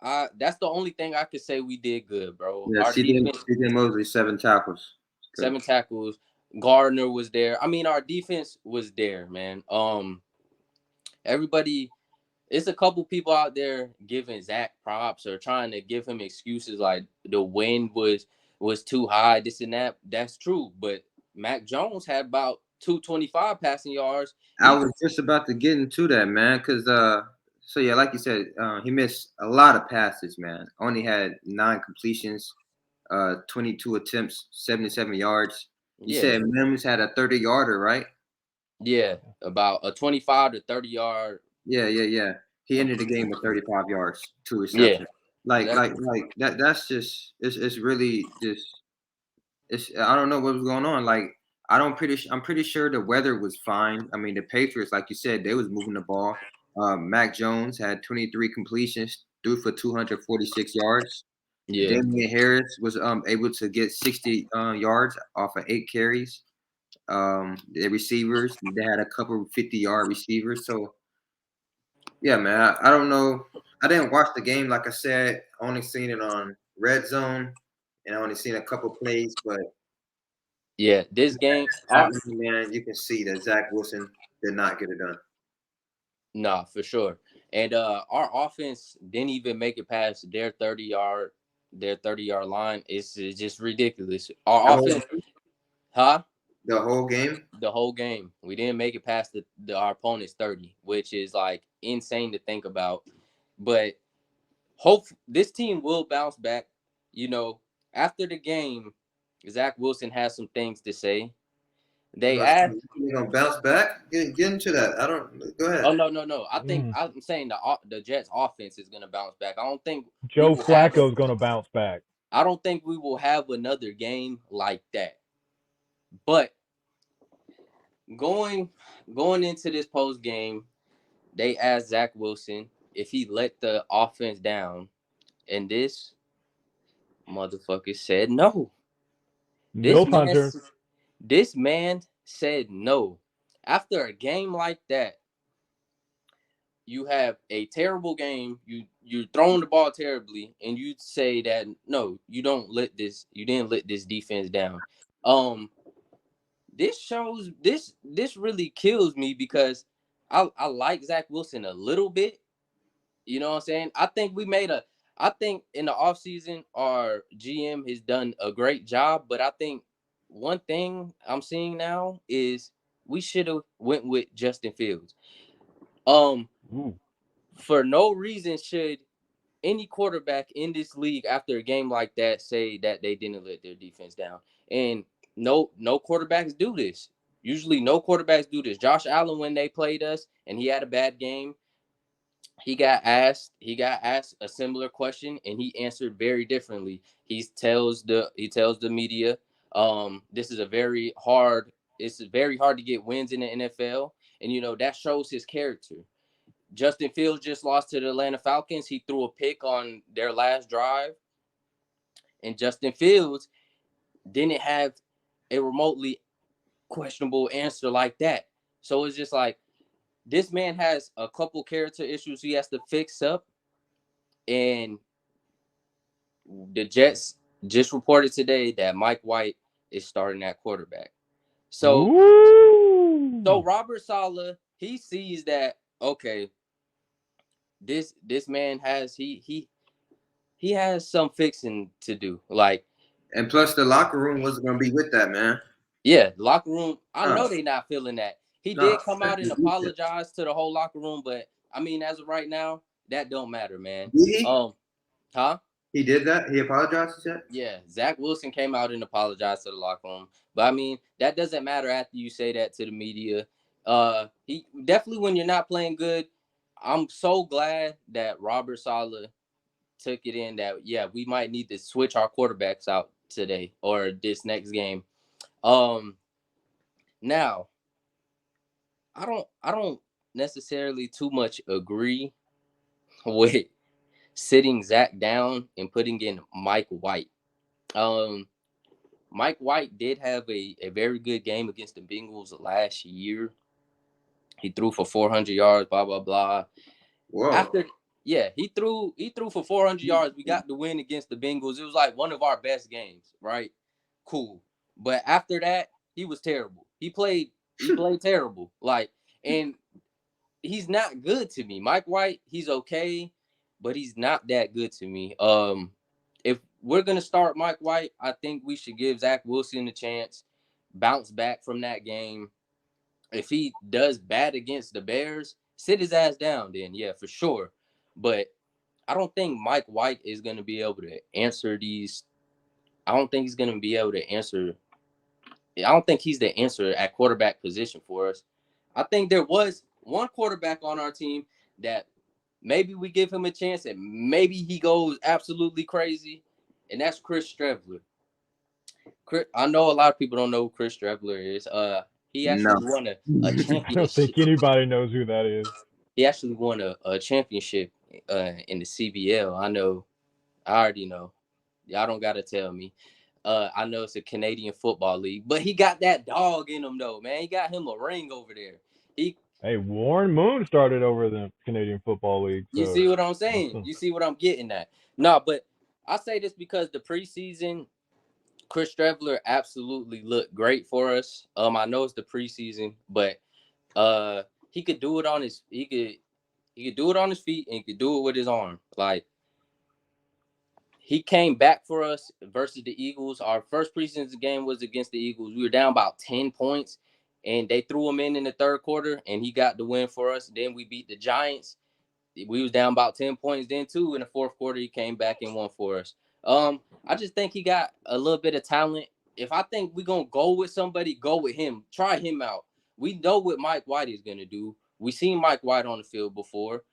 That's the only thing I could say we did good, bro. Yeah, Our defense, CJ Mosley 7 tackles. 7 tackles. Gardner was there. I mean, our defense was there, man. Everybody, it's a couple people out there giving Zack props or trying to give him excuses like the wind was too high, this and that. That's true, but Mac Jones had about 225 passing yards. I was just about to get into that, man, because so yeah, like you said, he missed a lot of passes, man. Only had 9 completions, 22 attempts, 77 yards. You said Mims had a 30-yarder, right? Yeah, about a 25 to 30 yard. Yeah. He ended the game with 35 yards, 2 receptions. Yeah, like that. That's just it's really just I don't know what was going on. Like I'm pretty sure the weather was fine. I mean, the Patriots, like you said, they was moving the ball. Mac Jones had 23 completions, threw for 246 yards. Yeah. Damian Harris was able to get 60 yards off of 8 carries. The receivers, they had a couple 50-yard receivers. So yeah, man, I don't know. I didn't watch the game, like I said. I only seen it on Red Zone, and I only seen a couple plays. But Yeah, this game, man, you can see that Zack Wilson did not get it done. nah, for sure. And our offense didn't even make it past their 30-yard line. It's just ridiculous. Our offense, huh? The whole game. The whole game, we didn't make it past our opponent's 30, which is like insane to think about. But hope this team will bounce back. You know, after the game, Zack Wilson has some things to say. They asked, You're gonna bounce back. Get into that. I don't. Go ahead. "Oh no! I think I'm saying the Jets' offense is gonna bounce back. I don't think Joe Flacco's gonna bounce back. I don't think we will have another game like that. But going into this post game, they asked Zack Wilson if he let the offense down, and this motherfucker said no. This man said no. After a game like that, you have a terrible game. You're throwing the ball terribly, and you say that no, you didn't let this defense down. This shows this really kills me because I like Zack Wilson a little bit. You know what I'm saying? I think in the offseason our GM has done a great job, but I think one thing I'm seeing now is we should have went with Justin Fields. For no reason should any quarterback in this league after a game like that say that they didn't let their defense down. And no quarterbacks do this. Usually no quarterbacks do this. Josh Allen, when they played us and he had a bad game, he got asked a similar question and he answered very differently. He tells the media, this is it's very hard to get wins in the NFL. And that shows his character. Justin Fields just lost to the Atlanta Falcons. He threw a pick on their last drive. And Justin Fields didn't have a remotely questionable answer like that. So it's just like, this man has a couple character issues he has to fix up. And the Jets just reported today that Mike White is starting at quarterback. So Robert Saleh, he sees that, okay, this man has he has some fixing to do. Like, and plus the locker room wasn't gonna be with that, man. Yeah, locker room. I know they not feeling that. He did come out and apologize to the whole locker room, but I mean, as of right now, that don't matter, man. Did he? Huh? He did that? He apologized to that? Yeah, Zack Wilson came out and apologized to the locker room. But I mean, that doesn't matter after you say that to the media. He definitely, when you're not playing good, I'm so glad that Robert Saleh took it in that, yeah, we might need to switch our quarterbacks out today or this next game. Now, I don't necessarily too much agree with sitting Zach down and putting in Mike White. Mike White did have a very good game against the Bengals last year. He threw for 400 yards, blah blah blah. Whoa. He threw for 400 yards. We got the win against the Bengals. It was like one of our best games, right? Cool. But after that, he was terrible. He played terrible. Like, and he's not good to me. Mike White, he's okay, but he's not that good to me. If we're gonna start Mike White, I think we should give Zack Wilson a chance, bounce back from that game. If he does bad against the Bears, sit his ass down then, yeah, for sure. But I don't think Mike White is gonna be able to answer these. I don't think he's gonna be able to answer. I don't think he's the answer at quarterback position for us. I think there was one quarterback on our team that maybe we give him a chance and maybe he goes absolutely crazy, and that's Chris Streveler. I know a lot of people don't know who Chris Streveler is. He actually won a championship. I don't think anybody knows who that is. He actually won a championship in the CBL. I already know. Y'all don't gotta tell me. I know it's a Canadian football league, but he got that dog in him though, man. He got him a ring over there. Hey, Warren Moon started over the Canadian Football League. You So see what I'm saying? You see what I'm getting at? No, but I say this because the preseason, Chris Streveler absolutely looked great for us. I know it's the preseason, but he could do it on his he could do it on his feet and he could do it with his arm. Like he came back for us versus the Eagles. Our first preseason game was against the Eagles. We were down about 10 points, and they threw him in the third quarter, and he got the win for us. Then we beat the Giants. We was down about 10 points then, too. In the fourth quarter, he came back and won for us. I just think he got a little bit of talent. If I think we're going to go with somebody, go with him. Try him out. We know what Mike White is going to do. We seen Mike White on the field before.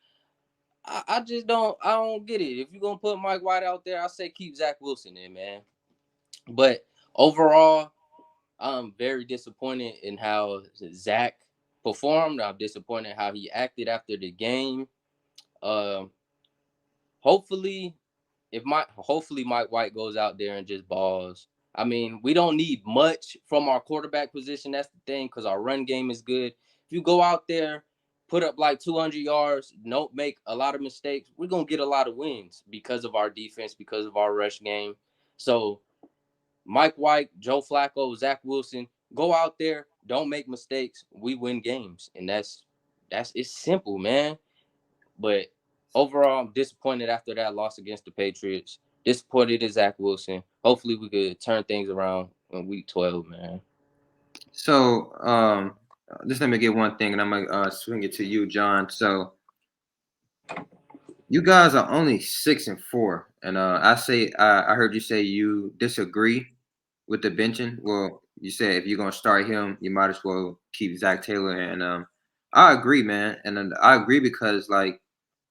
I just don't get it. If you're going to put Mike White out there, I say keep Zack Wilson in, man. But overall, I'm very disappointed in how Zack performed. I'm disappointed how he acted after the game. Hopefully Mike White goes out there and just balls. I mean, we don't need much from our quarterback position. That's the thing, because our run game is good. If you go out there, put up like 200 yards, don't make a lot of mistakes, we're going to get a lot of wins because of our defense, because of our rush game. So Mike White, Joe Flacco, Zack Wilson, go out there, don't make mistakes, we win games. And that's it's simple, man. But overall, I'm disappointed after that loss against the Patriots. Disappointed in Zack Wilson. Hopefully, we could turn things around in Week 12, man. So, just let me get one thing, and I'm gonna swing it to you, John. So, you guys are only 6-4, and I heard you say you disagree with the benching. Well, you said if you're gonna start him, you might as well keep Zach Taylor, and I agree, man, and I agree because like.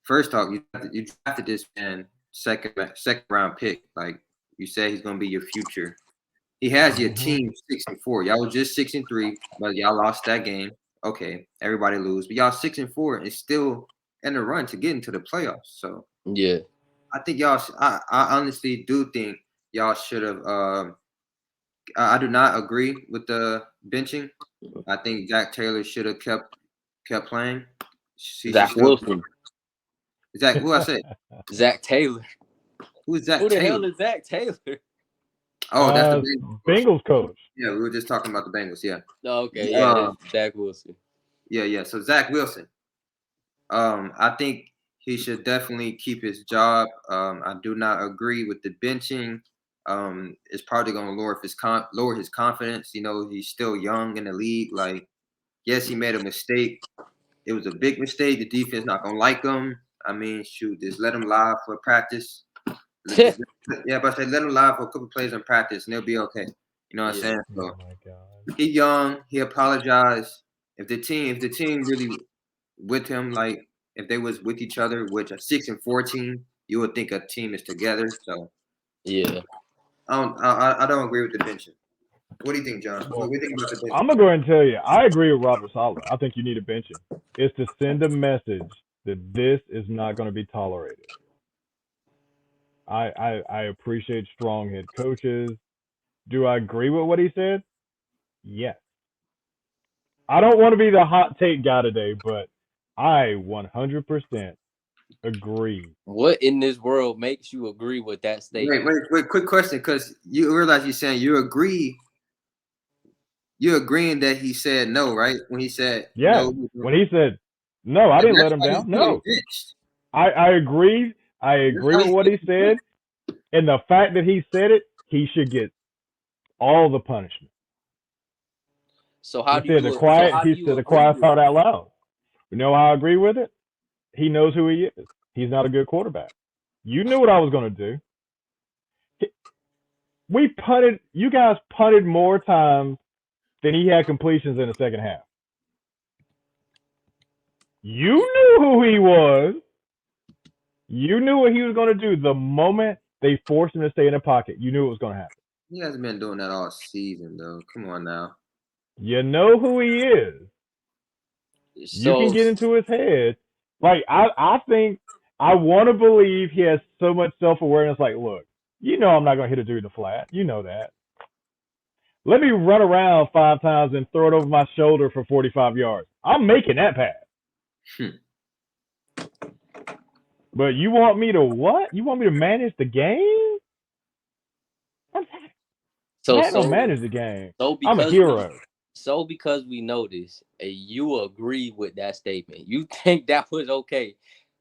First off, you drafted this man second round pick. Like you said, he's gonna be your future. He has your team 6-4. Y'all was just 6-3, but y'all lost that game. Okay, everybody lose, but y'all 6-4 and still in the run to get into the playoffs. So yeah, I think y'all. I honestly do think y'all should have. I do not agree with the benching. I think Zach Taylor should have kept playing. Zack Wilson. Zach, who I said? Zach Taylor. Who's Zach Who the Taylor? hell is Zach Taylor? Oh, that's the Bengals coach. Yeah, we were just talking about the Bengals. Yeah. Oh, okay, yeah, Zach Wilson. Yeah. So Zack Wilson. I think he should definitely keep his job. I do not agree with the benching. It's probably going to lower his confidence. You know, he's still young in the league. Like, yes, he made a mistake. It was a big mistake. The defense not going to like him. I mean, shoot, just let him live for practice. Yeah, but they let him live for a couple plays in practice, and they'll be okay. You know what I'm saying? So, oh my God. He young. He apologized. If the team really with him, like if they was with each other, which a 6-4 team, you would think a team is together. So yeah, I don't agree with the benching. What do you think, John? What do you think about the benching? I'm gonna go ahead and tell you, I agree with Robert Saleh. I think you need a benching. It's to send a message that this is not going to be tolerated. I appreciate strong head coaches. Do I agree with what he said? Yes. I don't want to be the hot take guy today, but I 100% agree. What in this world makes you agree with that statement? Wait. Quick question, because you realize you're saying you agree. You're agreeing that he said no, right? When he said no. When he said no, I didn't let him down. No. I agree. I agree with what he said. And the fact that he said it, he should get all the punishment. So how he said the quiet part out loud. You know how I agree with it? He knows who he is. He's not a good quarterback. You knew what I was going to do. You guys punted more times than he had completions in the second half. You knew who he was. You knew what he was going to do the moment they forced him to stay in the pocket. You knew it was going to happen. He hasn't been doing that all season, though. Come on now. You know who he is. You can get into his head. Like, I think, I want to believe he has so much self-awareness. Like, look, You know I'm not gonna hit a dude in the flat. You know that. Let me run around 5 times and throw it over my shoulder for 45 yards. I'm making that pass. But you want me to what? You want me to manage the game? Matt don't manage the game. I'm a hero. Because we know this, and you agree with that statement. You think that was okay.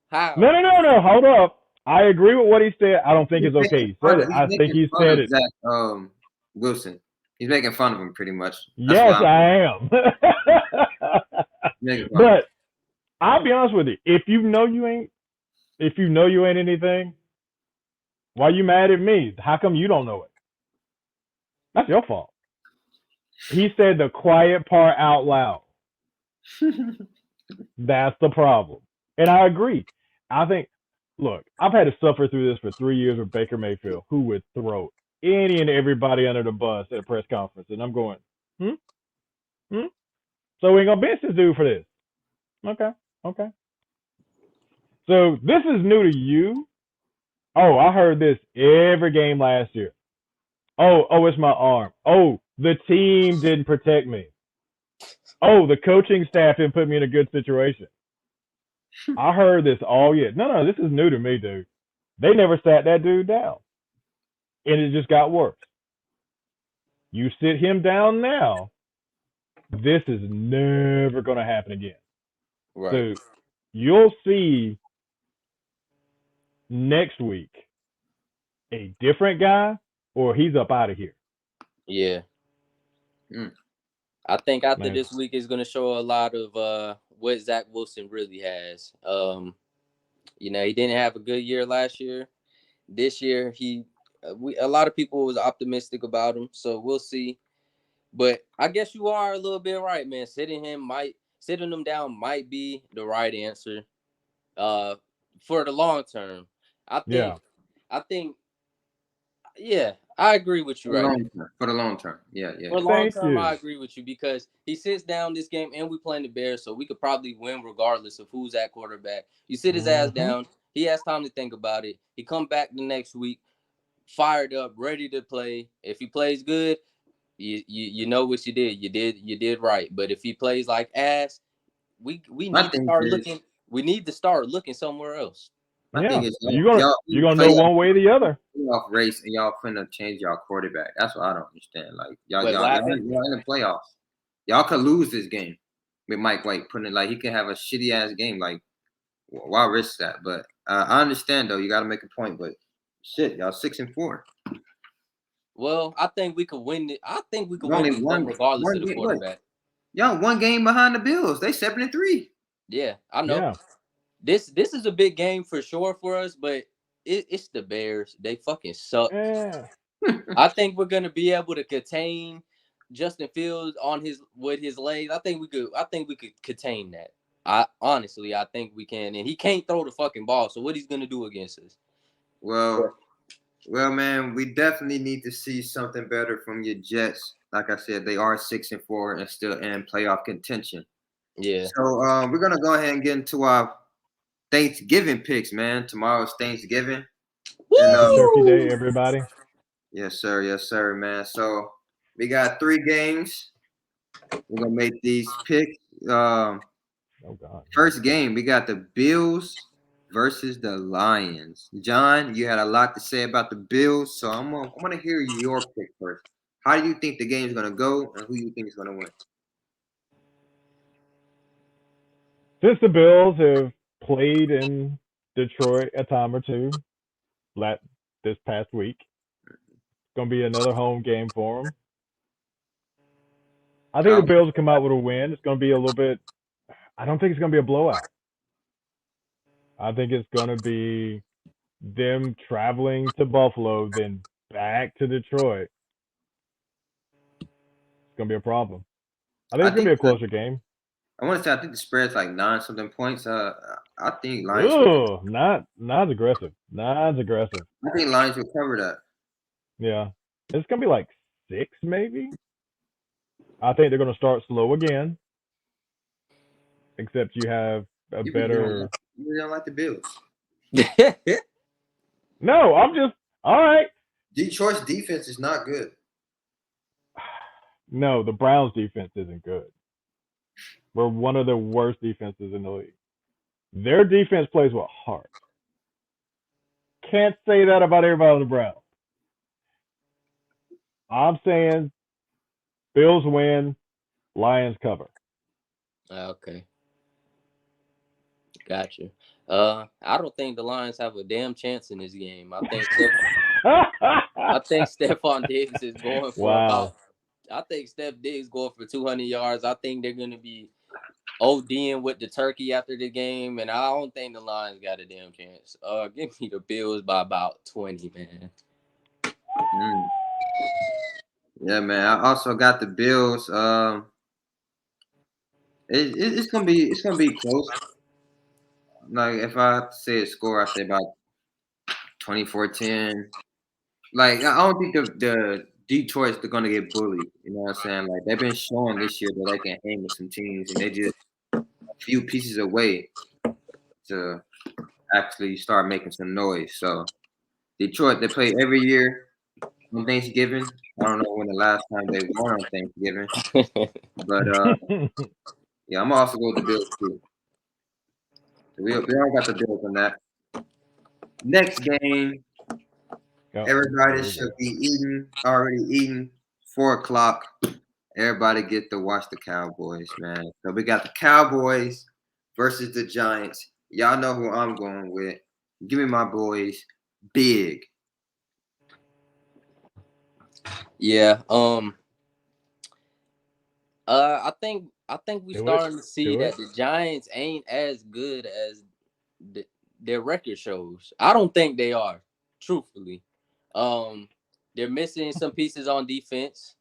How? No. Hold up. I agree with what he said. I don't think it's okay. He said it. I think he said it. Zack Wilson. He's making fun of him pretty much. That's yes, I am. But I'll be honest with you. If you know you ain't anything, why you mad at me? How come you don't know it? That's your fault. He said the quiet part out loud. That's the problem. And I agree. I think, look, I've had to suffer through this for 3 years with Baker Mayfield, who would throw any and everybody under the bus at a press conference. And I'm going, So we ain't going to bench this dude for this. Okay. So this is new to you. Oh, I heard this every game last year. Oh, it's my arm. Oh, the team didn't protect me. Oh, the coaching staff didn't put me in a good situation. I heard this all year. No, this is new to me, dude. They never sat that dude down. And it just got worse. You sit him down now, this is never going to happen again. Right. So you'll see next week a different guy or he's up out of here. Yeah. I think after this week is going to show a lot of what Zack Wilson really has. He didn't have a good year last year. This year, a lot of people was optimistic about him, so we'll see. But I guess you are a little bit right, man. Sitting him down might be the right answer for the long term. I agree with you for the long term. Yeah. For the long term, I agree with you because he sits down this game and we playing the Bears, so we could probably win regardless of who's at quarterback. You sit his ass down. He has time to think about it. He come back the next week, fired up, ready to play. If he plays good, you know what you did. You did right. But if he plays like ass, we need to start looking. We need to start looking somewhere else. I think it's you're gonna know one way or the other. Playoff race and y'all finna change y'all quarterback. That's what I don't understand. Like y'all in the playoffs. Y'all could lose this game with Mike White putting it like he can have a shitty ass game. Like why risk that? But I understand though. You got to make a point. But shit, y'all 6-4. Well, I think we could win it. I think we could win it regardless of the quarterback. Y'all one game behind the Bills. They 7-3. Yeah, I know. Yeah. This is a big game for sure for us, but it's the Bears. They fucking suck. Yeah. I think we're gonna be able to contain Justin Fields with his legs. I think we could contain that. I think we can, and he can't throw the fucking ball. So what he's gonna do against us? Well, man, we definitely need to see something better from your Jets. Like I said, they are 6-4 and still in playoff contention. Yeah. So we're gonna go ahead and get into our Thanksgiving picks, man. Tomorrow's Thanksgiving. Turkey Day, everybody. Yes, sir, man. So we got 3 games. We're gonna make these picks. First game, we got the Bills versus the Lions. John, you had a lot to say about the Bills, so I'm gonna hear your pick first. How do you think the game's gonna go, and who you think is gonna win? Since the Bills have played in Detroit a time or two this past week, it's gonna be another home game for them. I think the Bills will come out with a win. It's gonna be a little bit. I don't think it's gonna be a blowout. I think it's gonna be them traveling to Buffalo, then back to Detroit. It's gonna be a problem. I think it's gonna be a closer game. I want to say I think the spread's like 9-something points. I think Lions. Oh, not aggressive. Not aggressive. I think Lions will cover that. Yeah, it's gonna be like 6 maybe. I think they're gonna start slow again. Except you have a better. You don't like the Bills. No, I'm just all right. Detroit's defense is not good. No, the Browns defense isn't good. We're one of the worst defenses in the league. Their defense plays with heart. Can't say that about everybody on the Browns. I'm saying Bills win, Lions cover. Okay. Gotcha. I don't think the Lions have a damn chance in this game. I think Stephon Diggs is going for about. I think Steph Diggs going for 200 yards. I think they're gonna be ODing with the turkey after the game, and I don't think the Lions got a damn chance. Give me the Bills by about 20, man. Yeah, man. I also got the Bills. It's gonna be close. Like if I say a score, I say about 24-10. Like I don't think the Detroit's they're gonna get bullied. You know what I'm saying? Like they've been showing this year that they can hang with some teams, and they just a few pieces away to actually start making some noise. So Detroit, they play every year on Thanksgiving. I don't know when the last time they won on Thanksgiving, but yeah, I'm also going with the Bills too. So we all got the Bills on that. Next game, everybody should be already eating. 4:00. Everybody get to watch the Cowboys, man. So we got the Cowboys versus the Giants. Y'all know who I'm going with. Give me my boys, big. Yeah. I think we're starting to see that the Giants ain't as good as their record shows. I don't think they are, truthfully. They're missing some pieces on defense.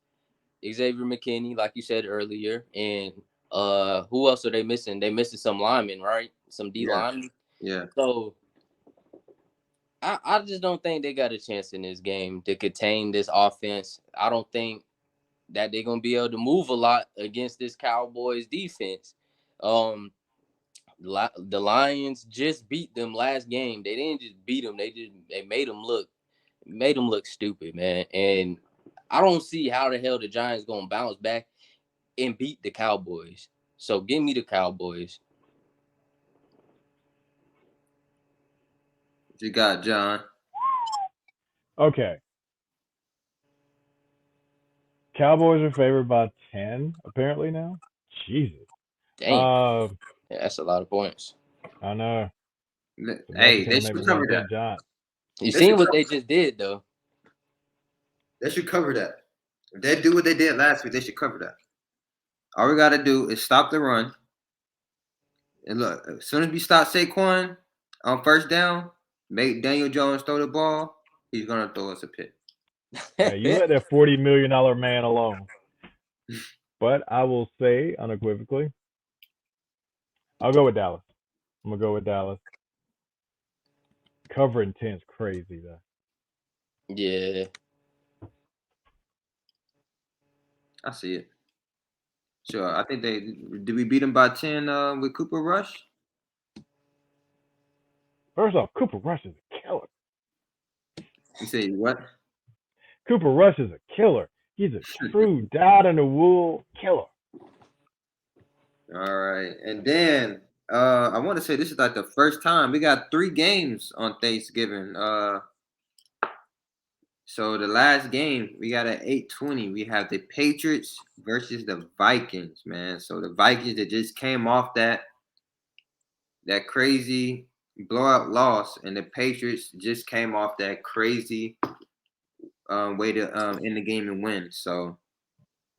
Xavier McKinney, like you said earlier, and who else are they missing? They missing some linemen, right? Some D linemen. Yeah. So I just don't think they got a chance in this game to contain this offense. I don't think that they're gonna be able to move a lot against this Cowboys defense. The Lions just beat them last game. They didn't just beat them; they made them look stupid, man. And I don't see how the hell the Giants gonna bounce back and beat the Cowboys. So give me the Cowboys. What you got, John? Okay. Cowboys are favored by 10, apparently now. Jesus. Dang. Yeah, that's a lot of points. I know. Hey, they should cover that. John. You seen what they just did, though. They should cover that. If they do what they did last week, they should cover that. All we got to do is stop the run. And look, as soon as we stop Saquon on first down, make Daniel Jones throw the ball, he's going to throw us a pick. Hey, you let that $40 million man alone. But I will say unequivocally, I'll go with Dallas. I'm going to go with Dallas. Covering 10 is crazy, though. Yeah. I see it. Sure. I think did we beat them by 10 with Cooper Rush? First off, Cooper Rush is a killer. You say what? Cooper Rush is a killer. He's a true dyed-in-the-wool killer. All right. And then I want to say this is like the first time we got 3 games on Thanksgiving. So the last game we got at 8:20. We have the Patriots versus the Vikings, man. So the Vikings that just came off that crazy blowout loss, and the Patriots just came off that crazy way to end the game and win. So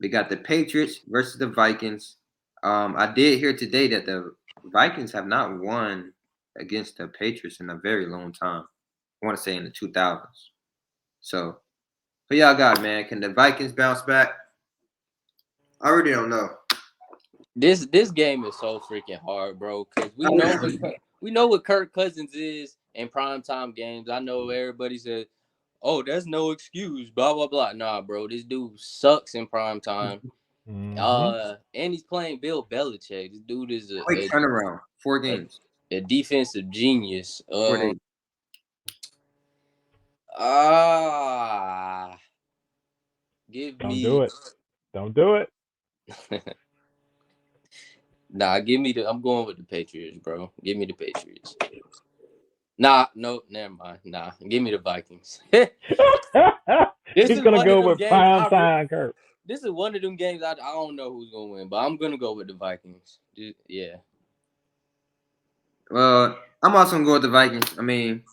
we got the Patriots versus the Vikings. I did hear today that the Vikings have not won against the Patriots in a very long time. I want to say in the 2000s. So, who y'all got, man? Can the Vikings bounce back? I really don't know. This game is so freaking hard, bro. Because we know what Kirk Cousins is in primetime games. I know everybody says, "Oh, that's no excuse." Blah blah blah. Nah, bro, this dude sucks in primetime. And he's playing Bill Belichick. This dude is a quick turnaround. 4 games. A defensive genius. Ah, give Don't do me. it. Don't do it. Nah, give me the. I'm going with the Patriots, bro. Give me the Patriots. Nah, no, never mind. Nah, give me the Vikings. This He's is gonna one of go them with games. prime time Kurt. This is one of them games. I don't know who's gonna win, but I'm gonna go with the Vikings. Yeah. Well, I'm also gonna go with the Vikings. I mean,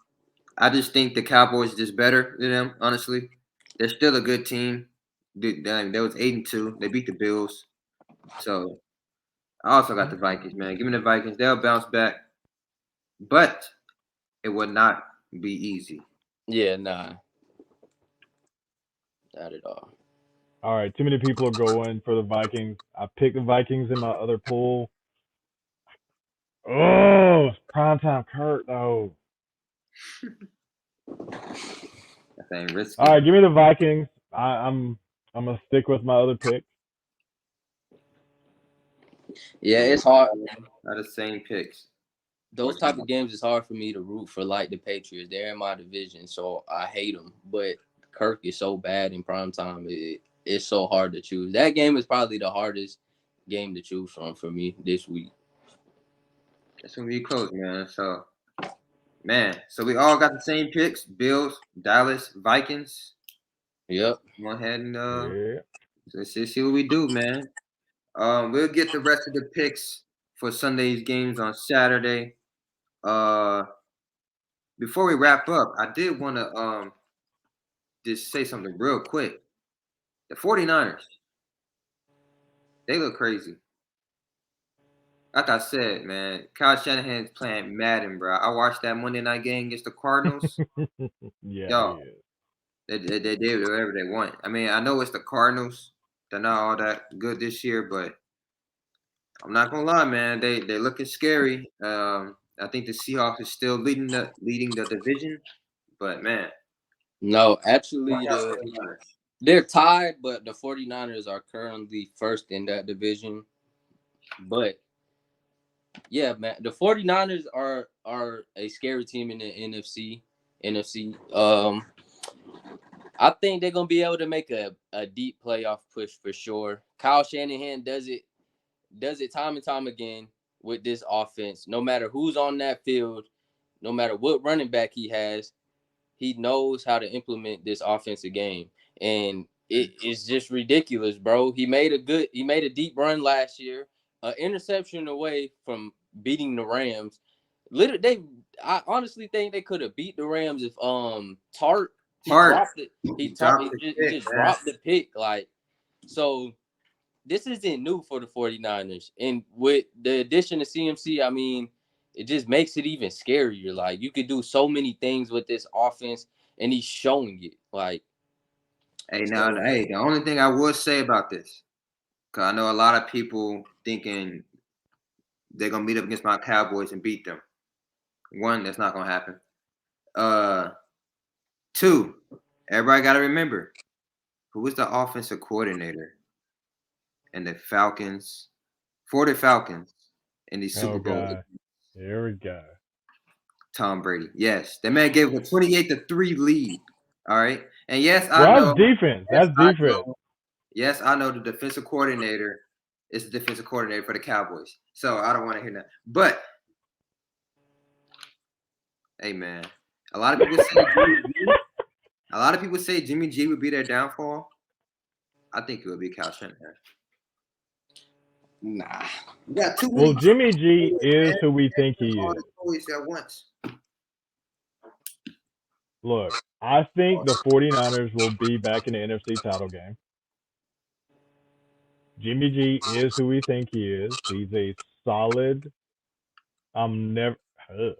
I just think the Cowboys are just better than them. Honestly, they're still a good team. They was 8-2. They beat the Bills. So I also got the Vikings, man. Give me the Vikings. They'll bounce back, but it would not be easy. Yeah, nah, not at all. All right, too many people are going for the Vikings. I picked the Vikings in my other pool. Oh, it's primetime Kurt though. That ain't risky. All right, give me the Vikings. I'm gonna stick with my other pick. Yeah, it's hard. Are the same picks. Those type of games is hard for me to root for, like the Patriots. They're in my division, so I hate them. But Kirk is so bad in prime time. It's so hard to choose. That game is probably the hardest game to choose from for me this week. It's gonna be close, man. So, man, so we all got the same picks: Bills, Dallas, Vikings. Yep. Go ahead and Yeah. let's see what we do, man. We'll get the rest of the picks for Sunday's games on Saturday. Uh, before we wrap up, I did want to just say something real quick. The 49ers, they look crazy. Like I said, man, Kyle Shanahan's playing Madden, bro. I watched that Monday night game against the Cardinals. Yeah, he Yo, is. they did whatever they want. I mean, I know it's the Cardinals. They're not all that good this year, but I'm not gonna lie, man. They're looking scary. I think the Seahawks is still leading the division, but man, No, watch actually, out for the 49ers. they're tied, but the 49ers are currently first in that division. But yeah, man, the 49ers are a scary team in the NFC. I think they're gonna be able to make a deep playoff push for sure. Kyle Shanahan does it time and time again with this offense. No matter who's on that field, no matter what running back he has, he knows how to implement this offensive game. And it's just ridiculous, bro. He made a deep run last year, an interception away from beating the Rams. I honestly think they could have beat the Rams if Tart Hart, he dropped the he pick, just man. dropped the pick. Like, so this isn't new for the 49ers. And with the addition of CMC, I mean, it just makes it even scarier. Like, you could do so many things with this offense, and he's showing it. Like, Hey, now, hey, the only thing I would say about this, because I know a lot of people thinking they're gonna meet up against my Cowboys and beat them. One, that's not gonna happen. Uh, two, everybody got to remember who was the offensive coordinator and the Falcons for the Falcons in the Super Oh Bowl. God. Here we go. Tom Brady. Yes, that man gave a 28-3 lead. All right, and yes, I Well, know. that's defense. Yes, That's I defense. know. Yes, I know the defensive coordinator is the defensive coordinator for the Cowboys. So I don't want to hear that. But hey, man, a lot of people say Jimmy G would be their downfall. I think it would be Kyle Shanahan. nah. You got 2 Well, weeks. Jimmy G is Man. who we think he All is. the toys at once. Look, I think the 49ers will be back in the NFC title game. Jimmy G is who we think he is. He's a solid. I'm never. Ugh.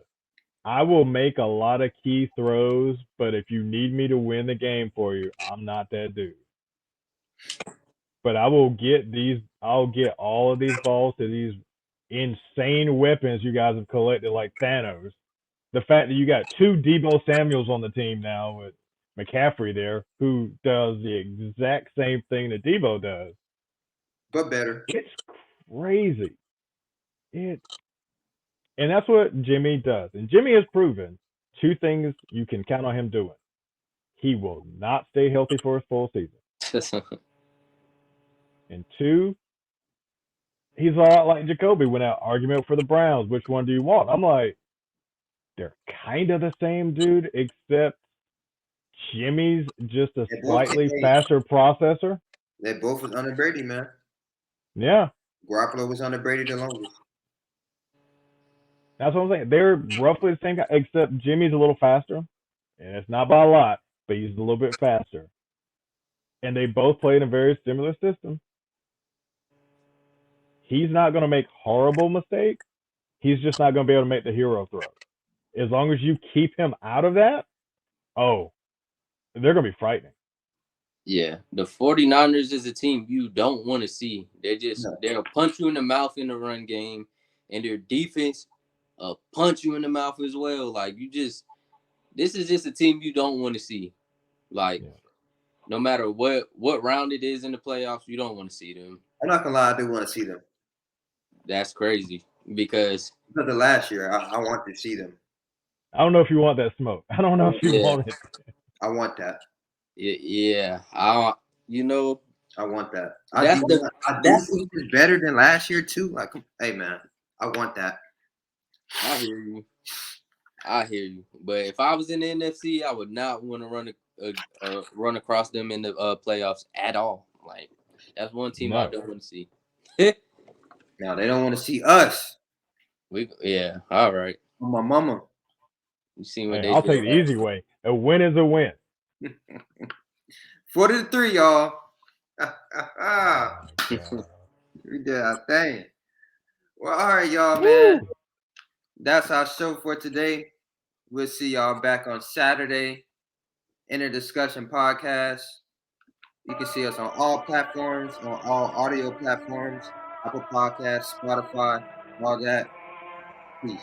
I will make a lot of key throws, but if you need me to win the game for you, I'm not that dude. But I will get these. I'll get all of these balls to these insane weapons you guys have collected, like Thanos. The fact that you got two Debo Samuels on the team now with McCaffrey there, who does the exact same thing that Debo does. But better. It's crazy. It and that's what Jimmy does. And Jimmy has proven two things you can count on him doing. he will not stay healthy for a full season. And 2, he's a lot like Jacoby when that argument for the Browns. Which one do you want? I'm like, they're kind of the same dude, except Jimmy's just a slightly faster processor. They both was under Brady, man. Yeah. Garoppolo was under Brady the longest. That's what I'm saying. They're roughly the same guy, except Jimmy's a little faster. And it's not by a lot, but he's a little bit faster. And they both play in a very similar system. He's not going to make horrible mistakes. He's just not going to be able to make the hero throw. As long as you keep him out of that, they're going to be frightening. Yeah, the 49ers is a team you don't want to see. They'll punch you in the mouth in the run game, and their defense punch you in the mouth as well. Like, this is just a team you don't want to see. Like, no matter what round it is in the playoffs, you don't want to see them. I'm not gonna lie, I do want to see them. That's crazy because of last year, I want to see them. I don't know if you want that smoke. I don't know if you want it. I want that. Yeah. I want that. I do think it's better than last year too. Like, hey man, I want that. I hear you. But if I was in the NFC, I would not want to run across them in the playoffs at all. Like, that's one team I don't want to see. No, they don't want to see us. All right. My mama. You see what I'll take the easy way. A win is a win. 40-3, y'all. We did our thing. Well, all right, y'all, man. That's our show for today. We'll see y'all back on Saturday in a discussion podcast. You can see us on all platforms, on all audio platforms, Apple Podcasts, Spotify, all that. Peace.